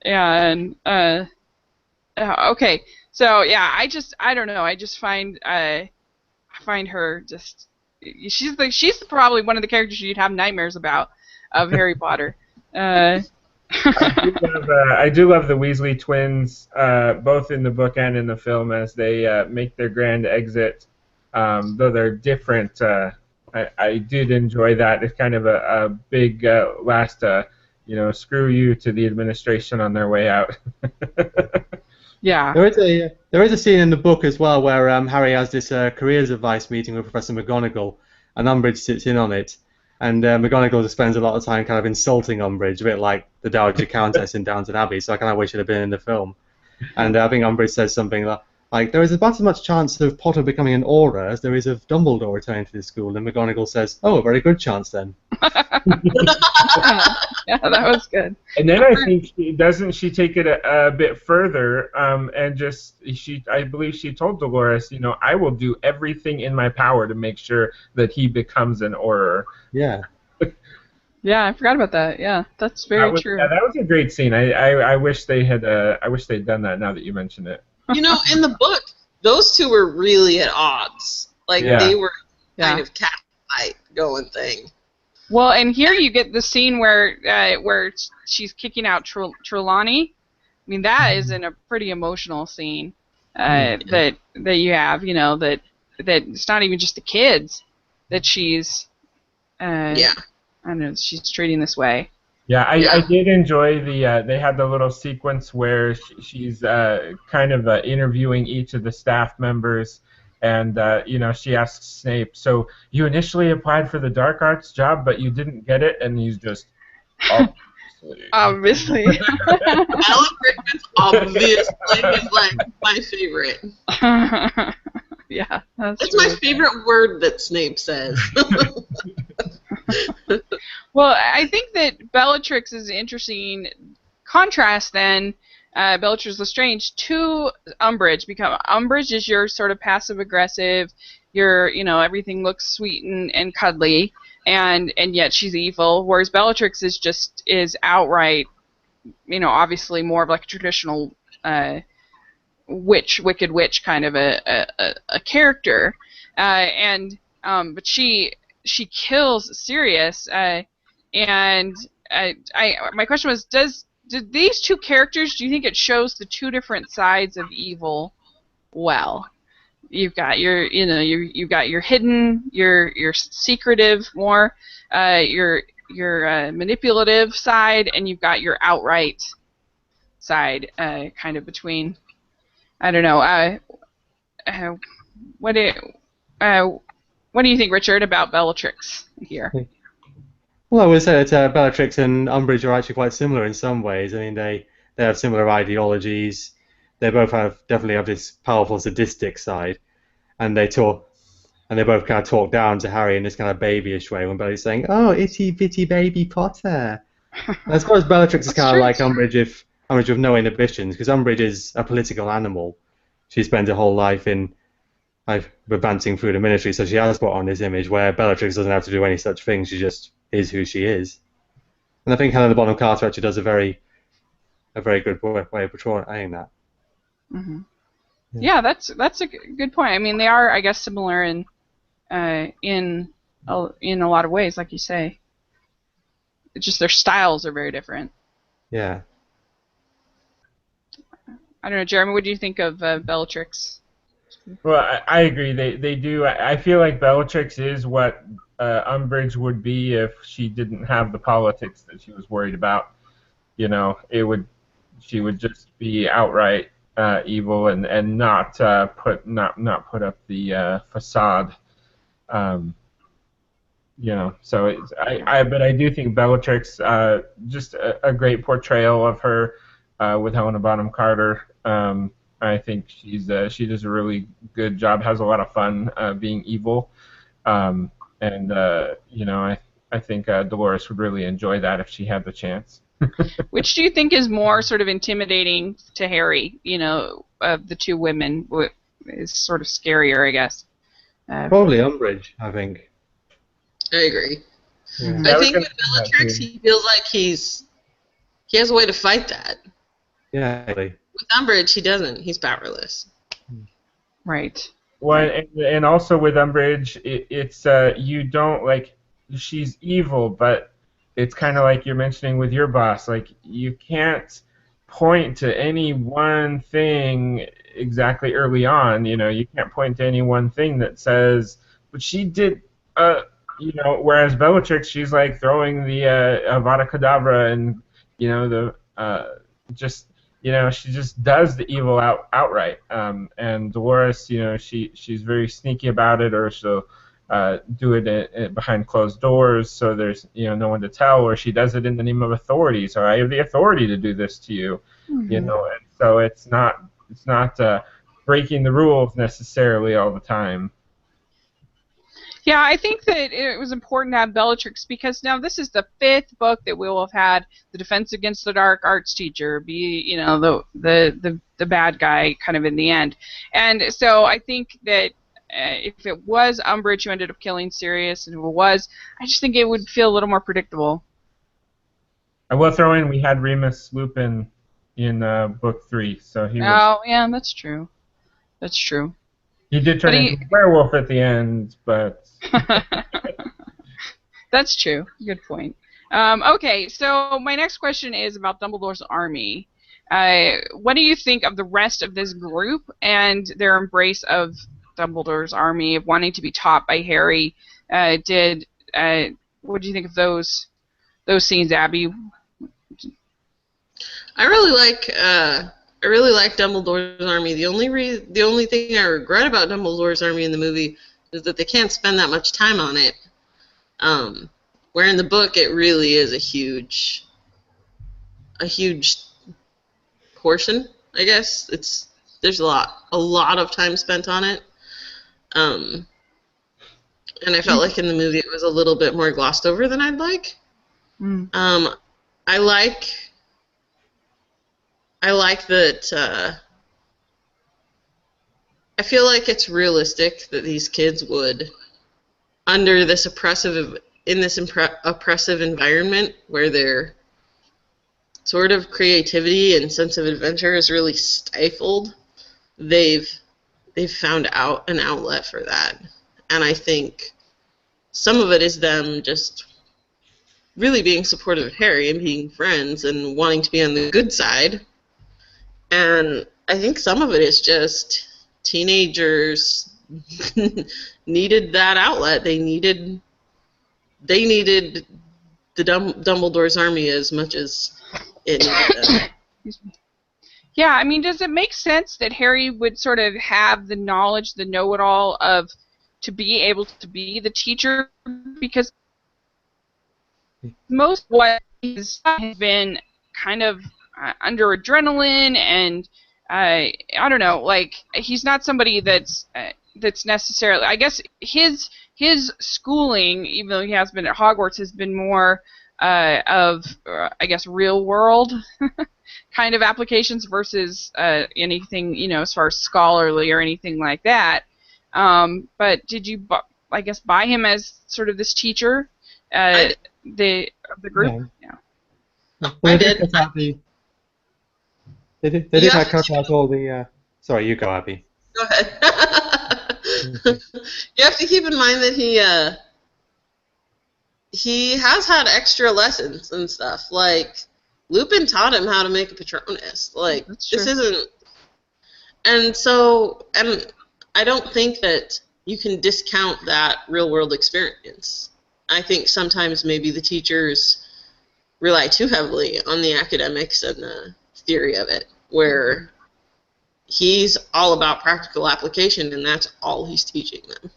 And okay, so yeah, I don't know, I just find her just, she's probably one of the characters you'd have nightmares about of Harry Potter. I do love the Weasley twins, both in the book and in the film, as they make their grand exit. Though they're different, I did enjoy that. It's kind of a big last, screw you to the administration on their way out. Yeah. There is a scene in the book as well where Harry has this careers advice meeting with Professor McGonagall, and Umbridge sits in on it. And McGonagall just spends a lot of time kind of insulting Umbridge, a bit like the Dowager Countess in Downton Abbey, so I kind of wish it had been in the film. And I think Umbridge says something like, there is about as much chance of Potter becoming an Auror as there is of Dumbledore returning to the school. And McGonagall says, "Oh, a very good chance then." Yeah, that was good. And then I think, doesn't she take it a bit further, and just, I believe she told Dolores, I will do everything in my power to make sure that he becomes an Auror. Yeah. Yeah, I forgot about that. Yeah, that's very true. Yeah, that was a great scene. I wish they had. I wish they'd done that. Now that you mention it. In the book, those two were really at odds. Like, they were kind of cat fight going thing. Well, and here you get the scene where she's kicking out Trelawney. I mean, that is in a pretty emotional scene that you have. That it's not even just the kids that she's. I don't know. She's treating this way. Yeah, I did enjoy they had the little sequence where she's kind of interviewing each of the staff members, and she asks Snape, "So you initially applied for the dark arts job, but you didn't get it?" And he's just, obviously. Alan Rickman's obviously is like my favorite. Yeah, that's my favorite word that Snape says. Well, I think that Bellatrix is an interesting contrast then, Bellatrix Lestrange to Umbridge, because Umbridge is your sort of passive-aggressive, everything looks sweet and cuddly, and yet she's evil. Whereas Bellatrix is outright, obviously more of like a traditional wicked witch kind of a character, but she kills Sirius, and my question was, did these two characters, do you think it shows the two different sides of evil well? You've got you've got your hidden, your secretive, more your manipulative side, and you've got your outright side, kind of between. I don't know. What do you think, Richard, about Bellatrix here? Well, I would say that Bellatrix and Umbridge are actually quite similar in some ways. I mean, they have similar ideologies. They both definitely have this powerful sadistic side, and they both kind of talk down to Harry in this kind of babyish way when Bella's saying, "Oh, itty bitty baby Potter." And I suppose Bellatrix is kind of like Umbridge, Umbridge with no inhibitions, because Umbridge is a political animal. She spends her whole life advancing through the ministry, so she has put on this image, where Bellatrix doesn't have to do any such thing. She just is who she is. And I think Helena Bonham Carter actually does a very good way of portraying that. Mm-hmm. Yeah, that's a good point. I mean, they are, I guess, similar in a lot of ways, like you say. It's just their styles are very different. Yeah. I don't know, Jeremy, what do you think of Bellatrix? Well, I agree. They do. I feel like Bellatrix is what Umbridge would be if she didn't have the politics that she was worried about. She would just be outright evil and not put up the facade. So but I do think Bellatrix, just a great portrayal of her with Helena Bonham Carter. I think she does a really good job. Has a lot of fun being evil, I think Dolores would really enjoy that if she had the chance. Which do you think is more sort of intimidating to Harry? Of the two women, is sort of scarier, I guess. Probably Umbridge, I think. I agree. Yeah. I think with Bellatrix, he feels like he has a way to fight that. Yeah, really. With Umbridge, he doesn't. He's powerless. Right. Well, and also with Umbridge, it's you don't like. She's evil, but it's kind of like you're mentioning with your boss. Like, you can't point to any one thing exactly early on. You can't point to any one thing that says, but she did. Whereas Bellatrix, she's like throwing the Avada Kedavra, and she just does the evil outright. And Dolores, she's very sneaky about it, or she'll do it behind closed doors, so there's no one to tell, or she does it in the name of authority. So I have the authority to do this to you, and so it's not breaking the rules necessarily all the time. Yeah, I think that it was important to have Bellatrix because now this is the 5th book that we will have had the Defense Against the Dark arts teacher be, the bad guy kind of in the end. And so I think that if it was Umbridge who ended up killing Sirius, and if it was, I just think it would feel a little more predictable. I will throw in, we had Remus Lupin in book 3, so he was... Oh, yeah, that's true. That's true. He did turn into a werewolf at the end, but... That's true. Good point. Okay, so my next question is about Dumbledore's army. What do you think of the rest of this group and their embrace of Dumbledore's army, of wanting to be taught by Harry? What do you think of those scenes, Abby? I really like Dumbledore's army. The only thing I regret about Dumbledore's army in the movie is that they can't spend that much time on it. Where in the book it really is a huge portion, I guess. There's a lot of time spent on it. And I felt like in the movie it was a little bit more glossed over than I'd like. I like that I feel like it's realistic that these kids would, under this oppressive environment where their sort of creativity and sense of adventure is really stifled, they've found out an outlet for that. And I think some of it is them just really being supportive of Harry and being friends and wanting to be on the good side. And I think some of it is just teenagers needed that outlet. They needed the Dumbledore's army as much as it needed them. Yeah, I mean, does it make sense that Harry would sort of have the knowledge, the know-it-all of to be able to be the teacher? Because most of what has been kind of under adrenaline, and I don't know, like, he's not somebody that's necessarily, I guess his schooling, even though he has been at Hogwarts, has been more of I guess real world kind of applications versus anything, you know, as far as scholarly or anything like that. But did you, I guess, buy him as sort of this teacher of the group? Yeah. Well, they did cut out they did cut out all the. Sorry, you go, Abby. Go ahead. You have to keep in mind that he has had extra lessons and stuff. Like, Lupin taught him how to make a Patronus. Like, this isn't. And so, and I don't think that you can discount that real-world experience. I think sometimes maybe the teachers rely too heavily on the academics and the theory of it, where he's all about practical application, and that's all he's teaching them.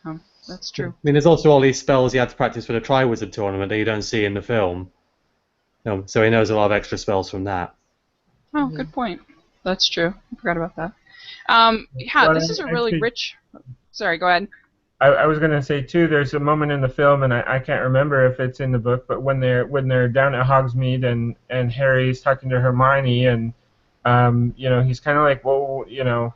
Oh, that's true. I mean, there's also all these spells he had to practice for the Triwizard Tournament that you don't see in the film. So he knows a lot of extra spells from that. Oh, good point. That's true. I forgot about that. Yeah, this is a really rich... Sorry, go ahead. I was going to say, too, there's a moment in the film, and I can't remember if it's in the book, but when they're down at Hogsmeade and Harry's talking to Hermione, and you know, he's kind of like, well, you know,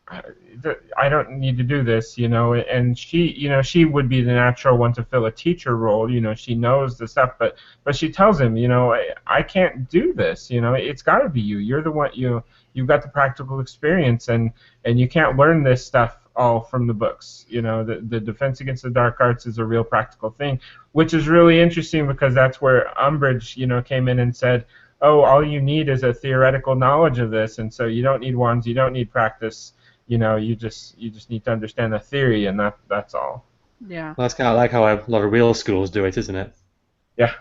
I don't need to do this, you know, and she would be the natural one to fill a teacher role, you know, she knows the stuff, but she tells him, you know, I can't do this, you know, it's got to be you. You're the one, you've got the practical experience, and you can't learn this stuff all from the books. You know, the Defense Against the Dark Arts is a real practical thing, which is really interesting because that's where Umbridge, you know, came in and said, oh, all you need is a theoretical knowledge of this, and so you don't need wands, you don't need practice, you know, you just need to understand the theory, and that's all. Yeah. Well, that's kind of like how a lot of real schools do it, isn't it? Yeah.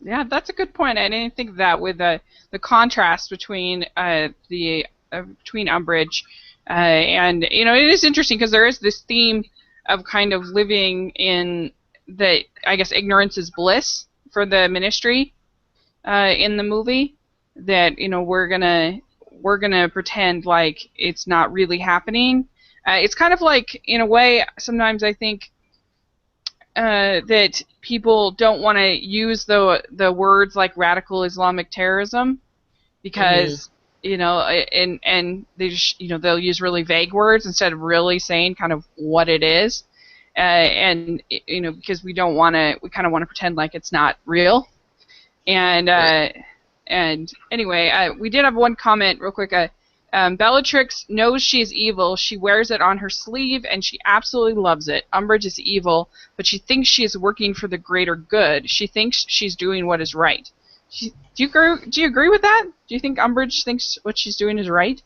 Yeah, that's a good point. I didn't think of that with the contrast between between Umbridge and, you know, it is interesting because there is this theme of kind of living in the, I guess, ignorance is bliss for the Ministry in the movie, that, you know, we're gonna pretend like it's not really happening. It's kind of like, in a way, sometimes I think that people don't want to use the words like radical Islamic terrorism because you know, and they just, you know, they'll use really vague words instead of really saying kind of what it is, and you know, because we kind of want to pretend like it's not real, and and anyway, we did have one comment real quick. Bellatrix knows she is evil. She wears it on her sleeve, and she absolutely loves it. Umbridge is evil, but she thinks she is working for the greater good. She thinks she's doing what is right. Do you agree with that? Do you think Umbridge thinks what she's doing is right?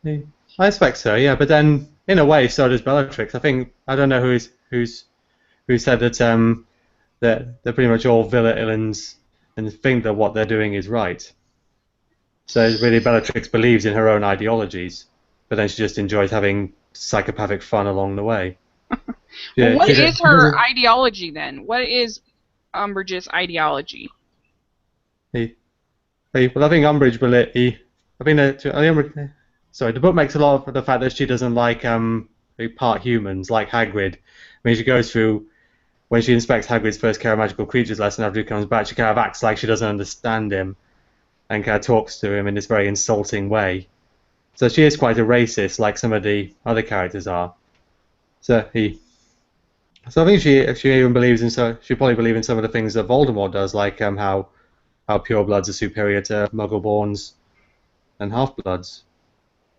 I expect so, yeah. But then, in a way, so does Bellatrix. I don't know who said that that they're pretty much all villains and think that what they're doing is right. So really, Bellatrix believes in her own ideologies, but then she just enjoys having psychopathic fun along the way. Well, what is her ideology then? What is Umbridge's ideology? Well, I think Umbridge the book makes a lot of the fact that she doesn't like part humans, like Hagrid. I mean, she goes through, when she inspects Hagrid's first Care of Magical Creatures lesson after he comes back, she kind of acts like she doesn't understand him and kind of talks to him in this very insulting way. So she is quite a racist, like some of the other characters are. So I think she even believes in she probably believes in some of the things that Voldemort does, like how purebloods are superior to Muggleborns and half-bloods.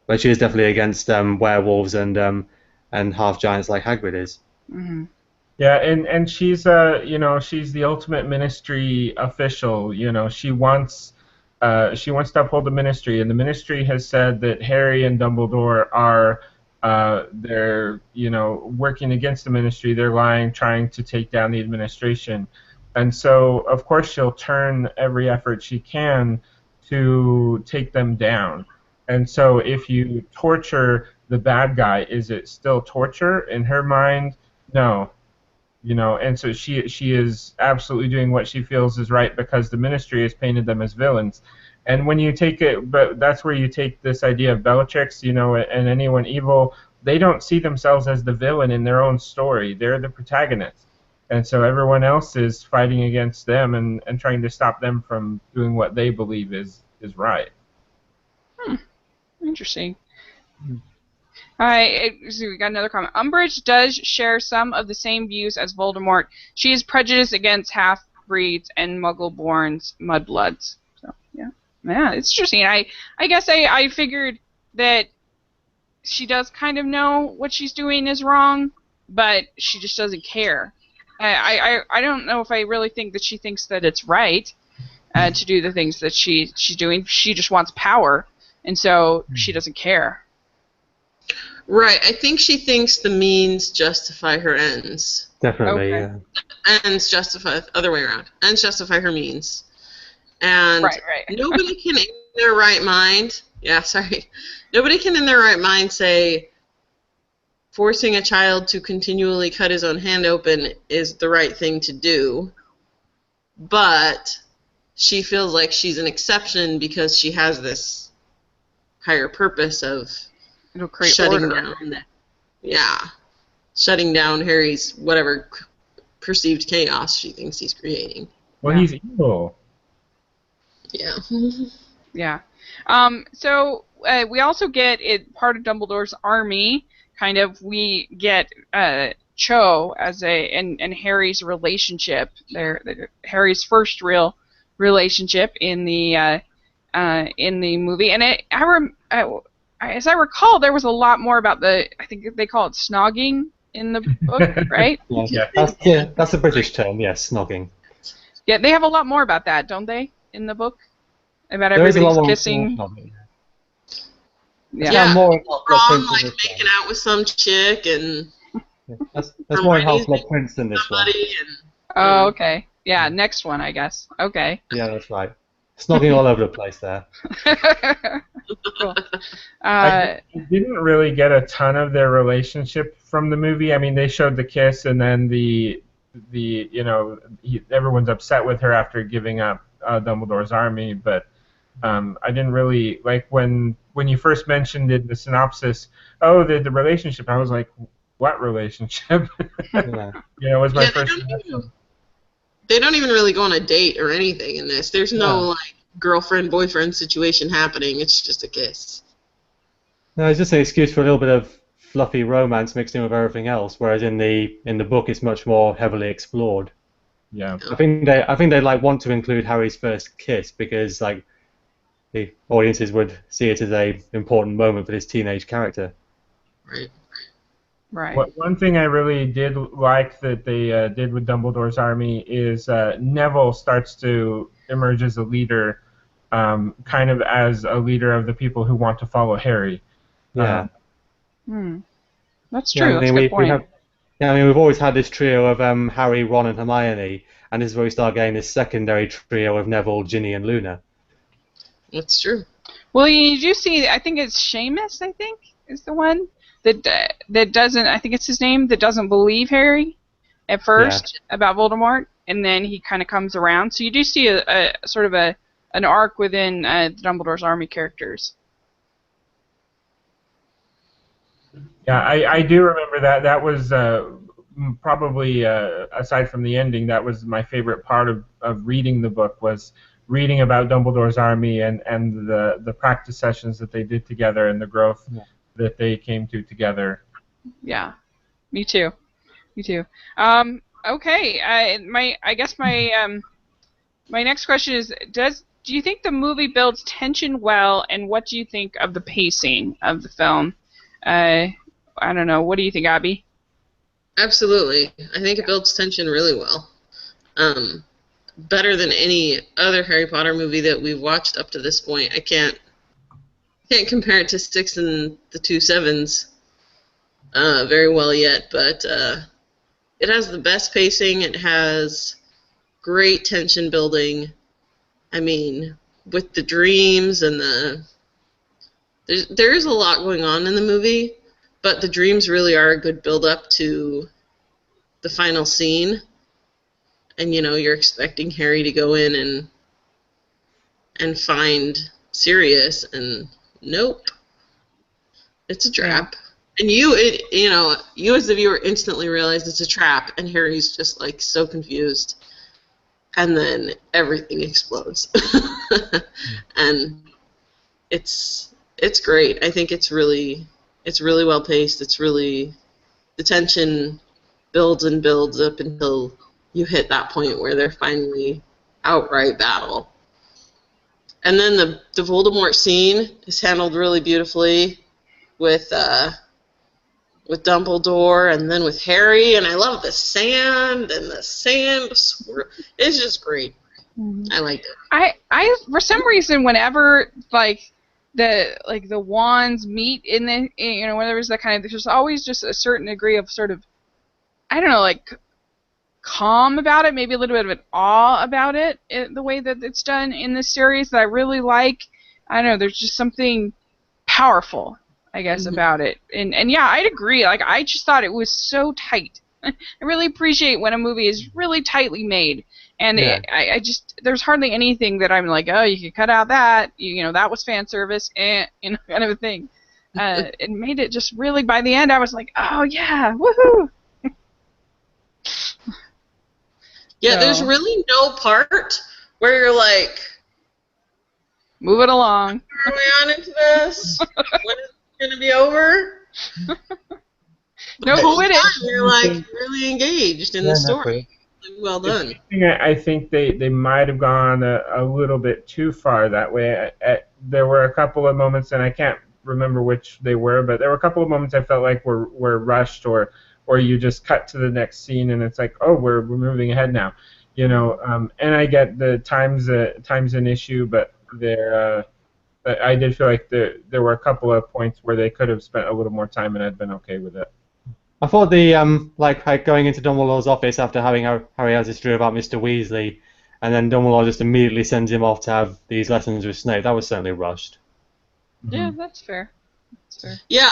But she is definitely against werewolves and half giants like Hagrid is. Mm-hmm. Yeah, and she's she's the ultimate Ministry official. She wants to uphold the Ministry, and the Ministry has said that Harry and Dumbledore are they're working against the Ministry. They're lying, trying to take down the administration, and so of course she'll turn every effort she can to take them down. And so if you torture the bad guy, is it still torture in her mind? No. And so she is absolutely doing what she feels is right because the Ministry has painted them as villains. And when you take it, but that's where you take this idea of Bellatrix, and anyone evil, they don't see themselves as the villain in their own story. They're the protagonist. And so everyone else is fighting against them and trying to stop them from doing what they believe is right. Interesting. All right, so we got another comment. Umbridge does share some of the same views as Voldemort. She is prejudiced against half-breeds and Muggle-borns, mudbloods. So, yeah, it's interesting. I guess I figured that she does kind of know what she's doing is wrong, but she just doesn't care. I don't know if I really think that she thinks that it's right to do the things that she's doing. She just wants power, and so she doesn't care. Right. I think she thinks the means justify her ends. Definitely, Okay. Yeah. Ends justify, other way around. Ends justify her means. And Right. nobody can in their right mind, nobody can in their right mind say forcing a child to continually cut his own hand open is the right thing to do. But she feels like she's an exception because she has this higher purpose of It'll create shutting order. shutting down Harry's whatever perceived chaos she thinks he's creating. Well, Yeah. he's evil. Yeah. Yeah. So we also get part of Dumbledore's army. Kind of, we get Cho as and Harry's relationship. Harry's first real relationship in the movie, and as I recall, there was a lot more about I think they call it snogging in the book, right? Yeah, that's a British term. Yes, snogging. Yeah, they have a lot more about that, don't they, in the book? About There is a lot everybody's more kissing. snogging. Yeah. Yeah, more in Ron Half-Blood like Prince than this making out with some chick and one. That's more in Half-Blood Prince than this one. somebody and Oh, okay. Yeah, next one, I guess. Okay. Yeah, that's right. Snogging all over the place there. Cool. I didn't really get a ton of their relationship from the movie. I mean, they showed the kiss, and then everyone's upset with her after giving up Dumbledore's army. But I didn't really like when you first mentioned in the synopsis. Oh, the relationship. I was like, what relationship? Yeah. It was my Yeah, first. they don't even really go on a date or anything in this. There's no like girlfriend-boyfriend situation happening. It's just a kiss. No, it's just an excuse for a little bit of fluffy romance mixed in with everything else. Whereas in the book, it's much more heavily explored. Yeah. I think they like want to include Harry's first kiss because like the audiences would see it as a important moment for this teenage character. Right. Right. One thing I really did like that they did with Dumbledore's army is Neville starts to emerge as a leader, kind of as a leader of the people who want to follow Harry. Yeah. That's true. Yeah, That's a good point. we've always had this trio of Harry, Ron, and Hermione, and this is where we start getting this secondary trio of Neville, Ginny, and Luna. That's true. Well, you do see, I think it's Seamus, I think, is the one that doesn't, I think it's his name, that doesn't believe Harry at first about Voldemort, and then he kind of comes around. So you do see a sort of an arc within Dumbledore's army characters. Yeah, I do remember that. That was probably, aside from the ending, that was my favorite part of reading the book was reading about Dumbledore's army and the practice sessions that they did together and the growth that they came to together. Yeah, me too. Me too. Okay, I guess my next question is: do you think the movie builds tension well, and what do you think of the pacing of the film? I don't know. What do you think, Abby? Absolutely. I think it builds tension really well. Better than any other Harry Potter movie that we've watched up to this point. I can't compare it to Six and the Two Sevens very well yet, but it has the best pacing. It has great tension building. I mean, with the dreams and there is a lot going on in the movie, but the dreams really are a good build up to the final scene. And you're expecting Harry to go in and find Sirius, and nope, it's a trap. And you as the viewer instantly realize it's a trap, and Harry's just like so confused, and then everything explodes, and it's great. I think it's really well paced. The tension builds and builds up until you hit that point where they're finally outright battle. And then the Voldemort scene is handled really beautifully with Dumbledore and then with Harry, and I love the sand and the sand swirl. It's just great. I liked it. I for some reason whenever the wands meet in the when there's that kind of, there's always just a certain degree of sort of, I don't know, like calm about it, maybe a little bit of an awe about it, the way that it's done in this series that I really like. I don't know, there's just something powerful, I guess, about it. And yeah, I'd agree. Like, I just thought it was so tight. I really appreciate when a movie is really tightly made. And I just, there's hardly anything that I'm like, oh, you could cut out that, that was fan service, kind of a thing. It made it just really, by the end, I was like, oh yeah, woohoo! Yeah, there's really no part where you're like, move it along. Are we on into this? When is it going to be over? No quitting. You're like really engaged in the story. Well done. I think they might have gone a little bit too far that way. There were a couple of moments, and I can't remember which they were, but there were a couple of moments I felt like were rushed, or you just cut to the next scene and it's like, oh, we're moving ahead now, and I get the time's an issue, but I did feel like there were a couple of points where they could have spent a little more time, and I'd been okay with it. I thought the like going into Dumbledore's office after having Harry has this dream about Mr. Weasley, and then Dumbledore just immediately sends him off to have these lessons with Snape. That was certainly rushed. Yeah, that's fair. Yeah,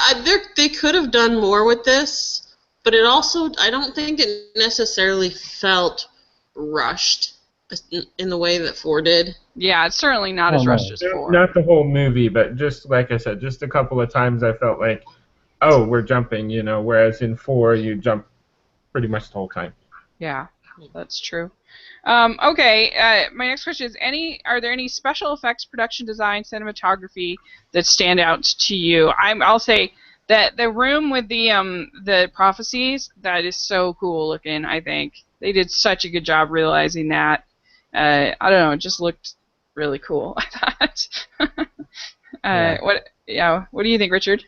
they could have done more with this. But it also, I don't think it necessarily felt rushed in the way that 4 did. Yeah, it's certainly not as rushed as 4. Not the whole movie, but just like I said, just a couple of times I felt like, oh, we're jumping, whereas in 4 you jump pretty much the whole time. Yeah, that's true. Okay, my next question is: are there any special effects, production design, cinematography that stand out to you? I'll say that the room with the prophecies, that is so cool looking. I think they did such a good job realizing that. I don't know, it just looked really cool. I thought. What do you think, Richard?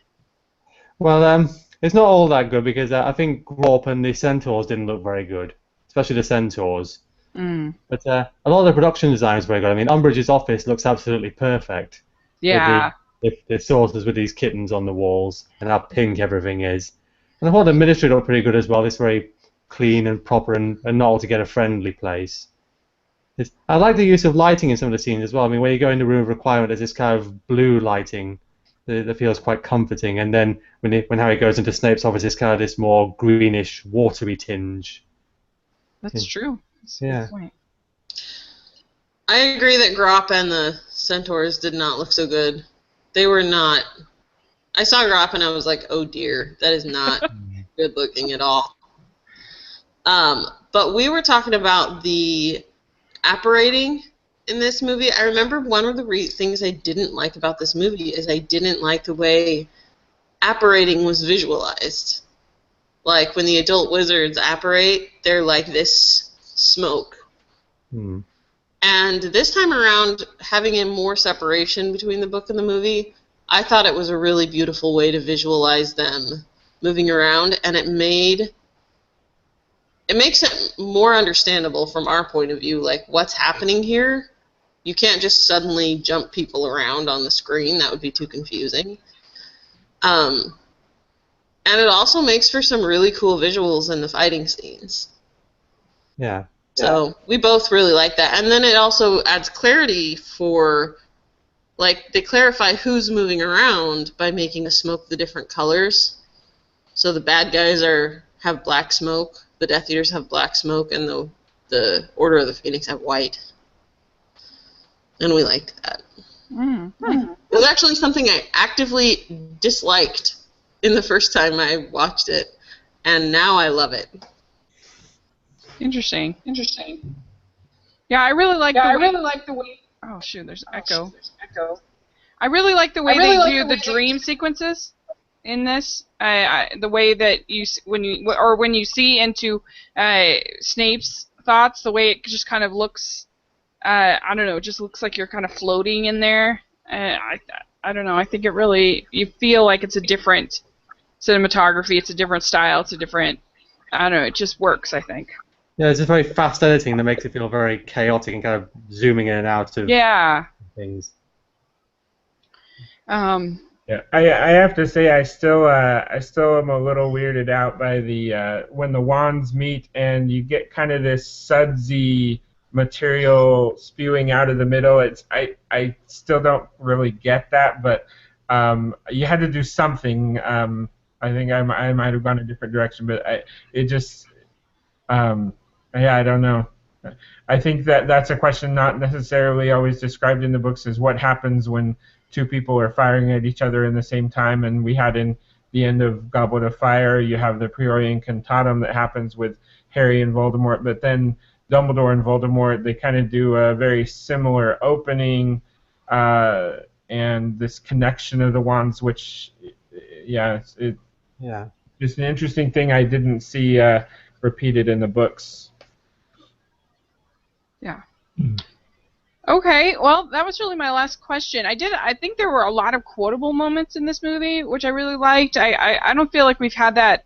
Well, it's not all that good because I think Grawp and the Centaurs didn't look very good, especially the Centaurs. But a lot of the production design is very good. I mean, Umbridge's office looks absolutely perfect. Yeah. The sorcerers with these kittens on the walls and how pink everything is. And I thought the ministry looked pretty good as well. It's very clean and proper and not altogether friendly place. I like the use of lighting in some of the scenes as well. I mean, when you go in the room of requirement, there's this kind of blue lighting that feels quite comforting. And then when Harry goes into Snape's office, it's kind of this more greenish, watery tinge. That's true. That's a good point. I agree that Grawp and the Centaurs did not look so good. They were not. I saw Grawp and I was like, oh dear, that is not good looking at all. But we were talking about the apparating in this movie, I remember one of the things I didn't like about this movie is I didn't like the way apparating was visualized. Like, when the adult wizards apparate, they're like this smoke. Hmm. And this time around, having a more separation between the book and the movie, I thought it was a really beautiful way to visualize them moving around, and it makes it more understandable from our point of view, like what's happening here. You can't just suddenly jump people around on the screen. That would be too confusing. And it also makes for some really cool visuals in the fighting scenes. Yeah. So we both really like that. And then it also adds clarity for, like, they clarify who's moving around by making the smoke the different colors. So the bad guys have black smoke, the Death Eaters have black smoke, and the Order of the Phoenix have white. And we liked that. It was actually something I actively disliked in the first time I watched it, and now I love it. Interesting. Yeah, I really like the way. Oh shoot, there's echo. I really like the way they do the dream sequences in this. The way that when you see into Snape's thoughts, the way it just kind of looks. I don't know. It just looks like you're kind of floating in there. I don't know. I think it really, you feel like it's a different cinematography. It's a different style. It's a different. I don't know. It just works, I think. Yeah, it's just very fast editing that makes it feel very chaotic and kind of zooming in and out of things. Yeah, I have to say I still am a little weirded out by the when the wands meet and you get kind of this sudsy material spewing out of the middle. I still don't really get that, but you had to do something. I think I might have gone a different direction, but I don't know. I think that's a question not necessarily always described in the books as what happens when two people are firing at each other in the same time, and we had in the end of Goblet of Fire, you have the Priori Incantatem that happens with Harry and Voldemort, but then Dumbledore and Voldemort, they kind of do a very similar opening, and this connection of the wands, which, it's an interesting thing I didn't see repeated in the books. Yeah. Okay, well, that was really my last question. I think there were a lot of quotable moments in this movie, which I really liked. I don't feel like we've had that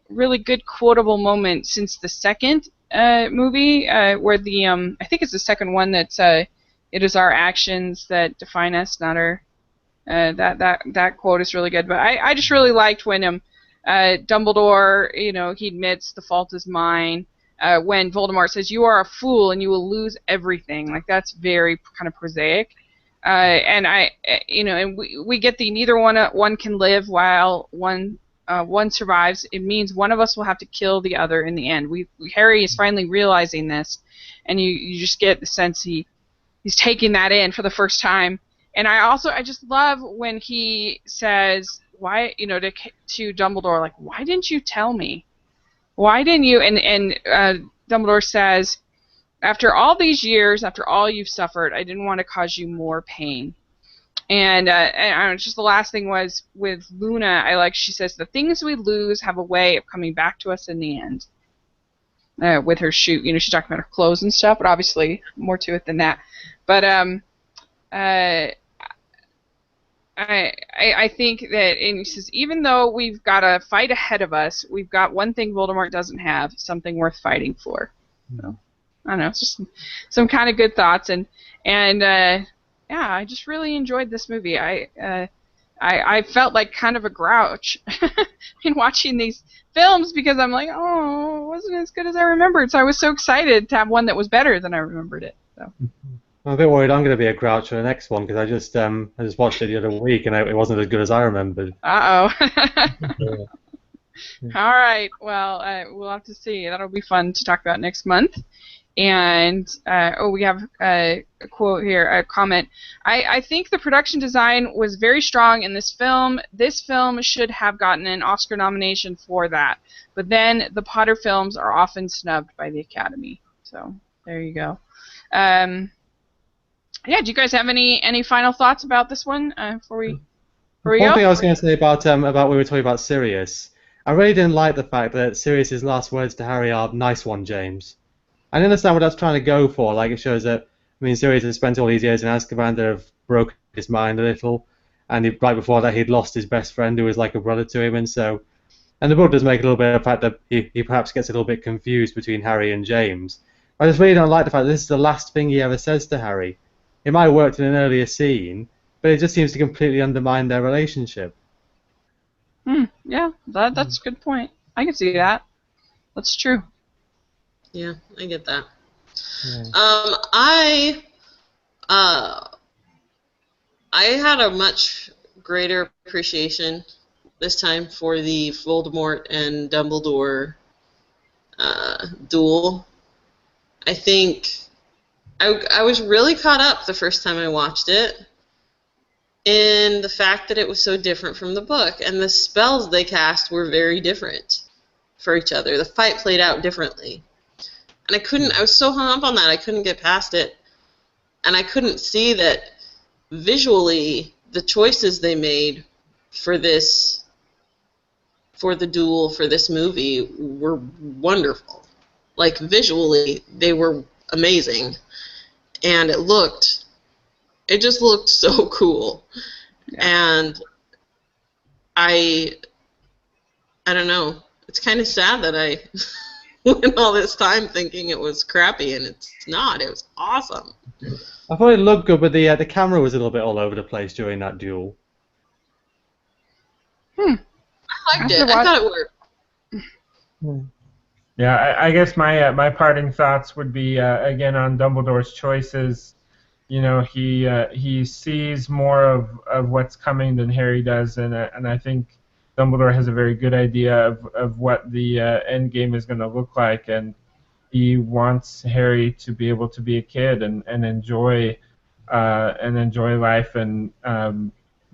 really good quotable moment since the second movie, where I think it's the second one that's it is our actions that define us, not our. That quote is really good. But I just really liked when Dumbledore, he admits the fault is mine. When Voldemort says, "You are a fool and you will lose everything," like that's very kind of prosaic, and and we get the neither one can live while one survives. It means one of us will have to kill the other in the end. Harry is finally realizing this, and you just get the sense he's taking that in for the first time. And I just love when he says, "Why?" To Dumbledore, like, "Why didn't you tell me? Why didn't you?" And Dumbledore says, "After all these years, after all you've suffered, I didn't want to cause you more pain." And just the last thing was with Luna. She says, "The things we lose have a way of coming back to us in the end." With her shoe, she's talking about her clothes and stuff, but obviously more to it than that. But I think that, and he says, even though we've got a fight ahead of us, we've got one thing Voldemort doesn't have, something worth fighting for. So, I don't know, it's just some kind of good thoughts, and I just really enjoyed this movie. I felt like kind of a grouch in watching these films because I'm like, oh, it wasn't as good as I remembered. So I was so excited to have one that was better than I remembered it. So. I'm a bit worried I'm going to be a grouch for the next one because I just watched it the other week and it wasn't as good as I remembered. Uh-oh. All right. Well, we'll have to see. That'll be fun to talk about next month. And, we have a quote here, a comment. I think the production design was very strong in this film. This film should have gotten an Oscar nomination for that. But then the Potter films are often snubbed by the Academy. So, there you go. Yeah, do you guys have any final thoughts about this one before we One go? thing I was going to say about we were talking about Sirius, I really didn't like the fact that Sirius's last words to Harry are "nice one, James." I understand what that's trying to go for. Like, it shows that, I mean, Sirius has spent all these years in Azkaban that have broken his mind a little, and right before that he'd lost his best friend who was like a brother to him, and the book does make a little bit of the fact that he perhaps gets a little bit confused between Harry and James. I just really don't like the fact that this is the last thing he ever says to Harry. It might have worked in an earlier scene, but it just seems to completely undermine their relationship. Yeah, that's a good point. I can see that. That's true. Yeah, I get that. Yeah. I had a much greater appreciation this time for the Voldemort and Dumbledore duel. I think I was really caught up the first time I watched it in the fact that it was so different from the book, and the spells they cast were very different for each other. The fight played out differently. And I was so hung up on that, I couldn't get past it. And I couldn't see that visually the choices they made for the duel, for this movie, were wonderful. Like, visually, they were amazing. And it just looked so cool. Yeah. And I don't know, it's kind of sad that I went all this time thinking it was crappy, and it's not. It was awesome. I thought it looked good, but the camera was a little bit all over the place during that duel. I liked it. I thought it worked. Yeah, I guess my parting thoughts would be again on Dumbledore's choices. You know, he sees more of what's coming than Harry does, and I think Dumbledore has a very good idea of what the end game is going to look like, and he wants Harry to be able to be a kid and enjoy life. And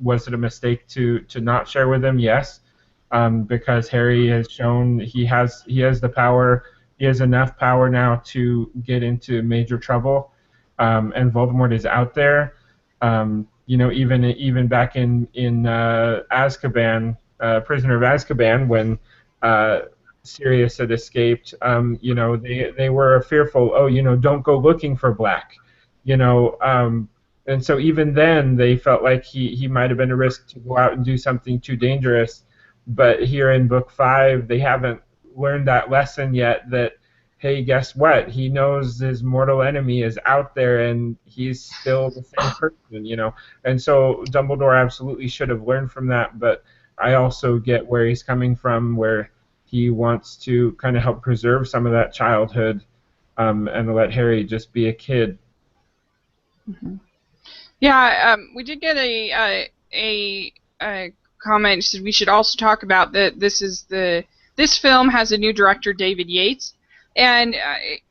was it a mistake to not share with him? Yes. Because Harry has shown he has the power. He has enough power now to get into major trouble, and Voldemort is out there. You know, even back in Azkaban, Prisoner of Azkaban, when Sirius had escaped, you know, they were fearful. Oh, you know, don't go looking for Black. You know, and so even then they felt like he might have been a risk to go out and do something too dangerous. But here in Book 5, they haven't learned that lesson yet that, hey, guess what? He knows his mortal enemy is out there, and he's still the same person, you know. And so Dumbledore absolutely should have learned from that, but I also get where he's coming from, where he wants to kind of help preserve some of that childhood, and let Harry just be a kid. Mm-hmm. Yeah, we did get a comment. Said we should also talk about that. This film has a new director, David Yates, and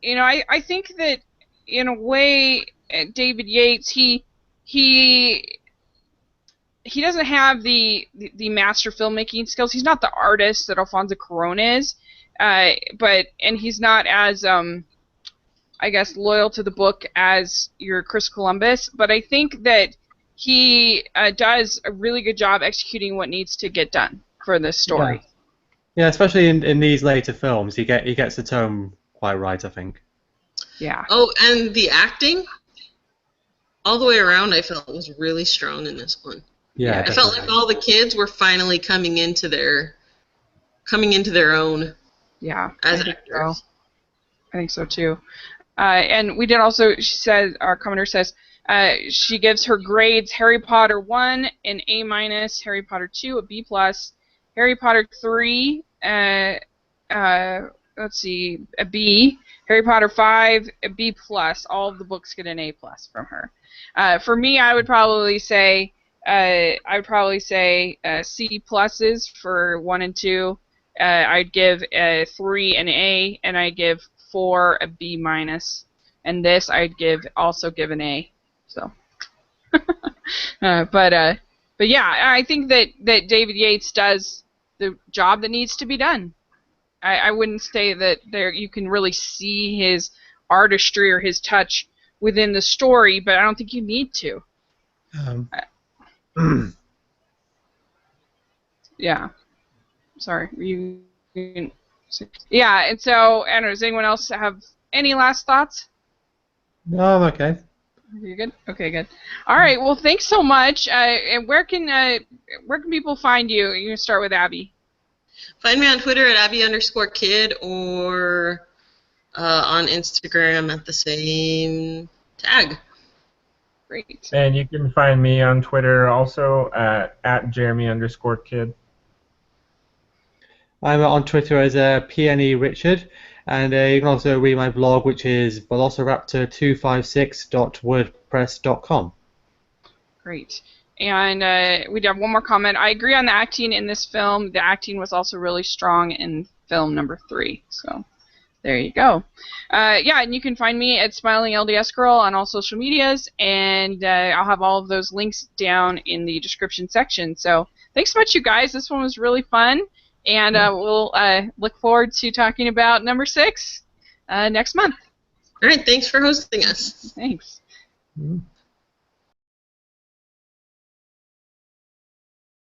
you know, I think that in a way, David Yates he doesn't have the master filmmaking skills. He's not the artist that Alfonso Cuarón is, and he's not as I guess loyal to the book as your Chris Columbus. But I think that he does a really good job executing what needs to get done for this story. Yeah, especially in these later films, he gets the tone quite right, I think. Yeah. Oh, and the acting, all the way around, I felt was really strong in this one. Yeah, I felt like all the kids were finally coming into their own. Yeah, as I think actors. so. I think so too. And we did also. She said, our commenter says, she gives her grades: Harry Potter 1 an A-, Harry Potter 2 a B+, Harry Potter 3 let's see, a B, Harry Potter 5 a B+. All of the books get an A+ from her. For me, I would probably say C pluses for 1 and 2. I'd give 3 an A, and I'd give 4 a B-, and this I'd also give an A. So, but yeah, I think that David Yates does the job that needs to be done. I wouldn't say that you can really see his artistry or his touch within the story, but I don't think you need to. Yeah. Sorry. Yeah, and so, I don't know, does anyone else have any last thoughts? No, I'm okay. You good? Okay, good. All right. Well, thanks so much. And where can people find you? You can start with Abby. Find me on Twitter at Abby_kid or on Instagram at the same tag. Great. And you can find me on Twitter also at Jeremy_kid. I'm on Twitter as PNE Richard, and you can also read my blog, which is velociraptor256.wordpress.com. Great. And we do have one more comment. I agree on the acting in this film. The acting was also really strong in film number 3. So there you go. Yeah, and you can find me at Smiling LDS Girl on all social medias, and I'll have all of those links down in the description section. So thanks so much, you guys. This one was really fun, and we'll look forward to talking about number 6 next month. All right, thanks for hosting us. Thanks. Mm-hmm.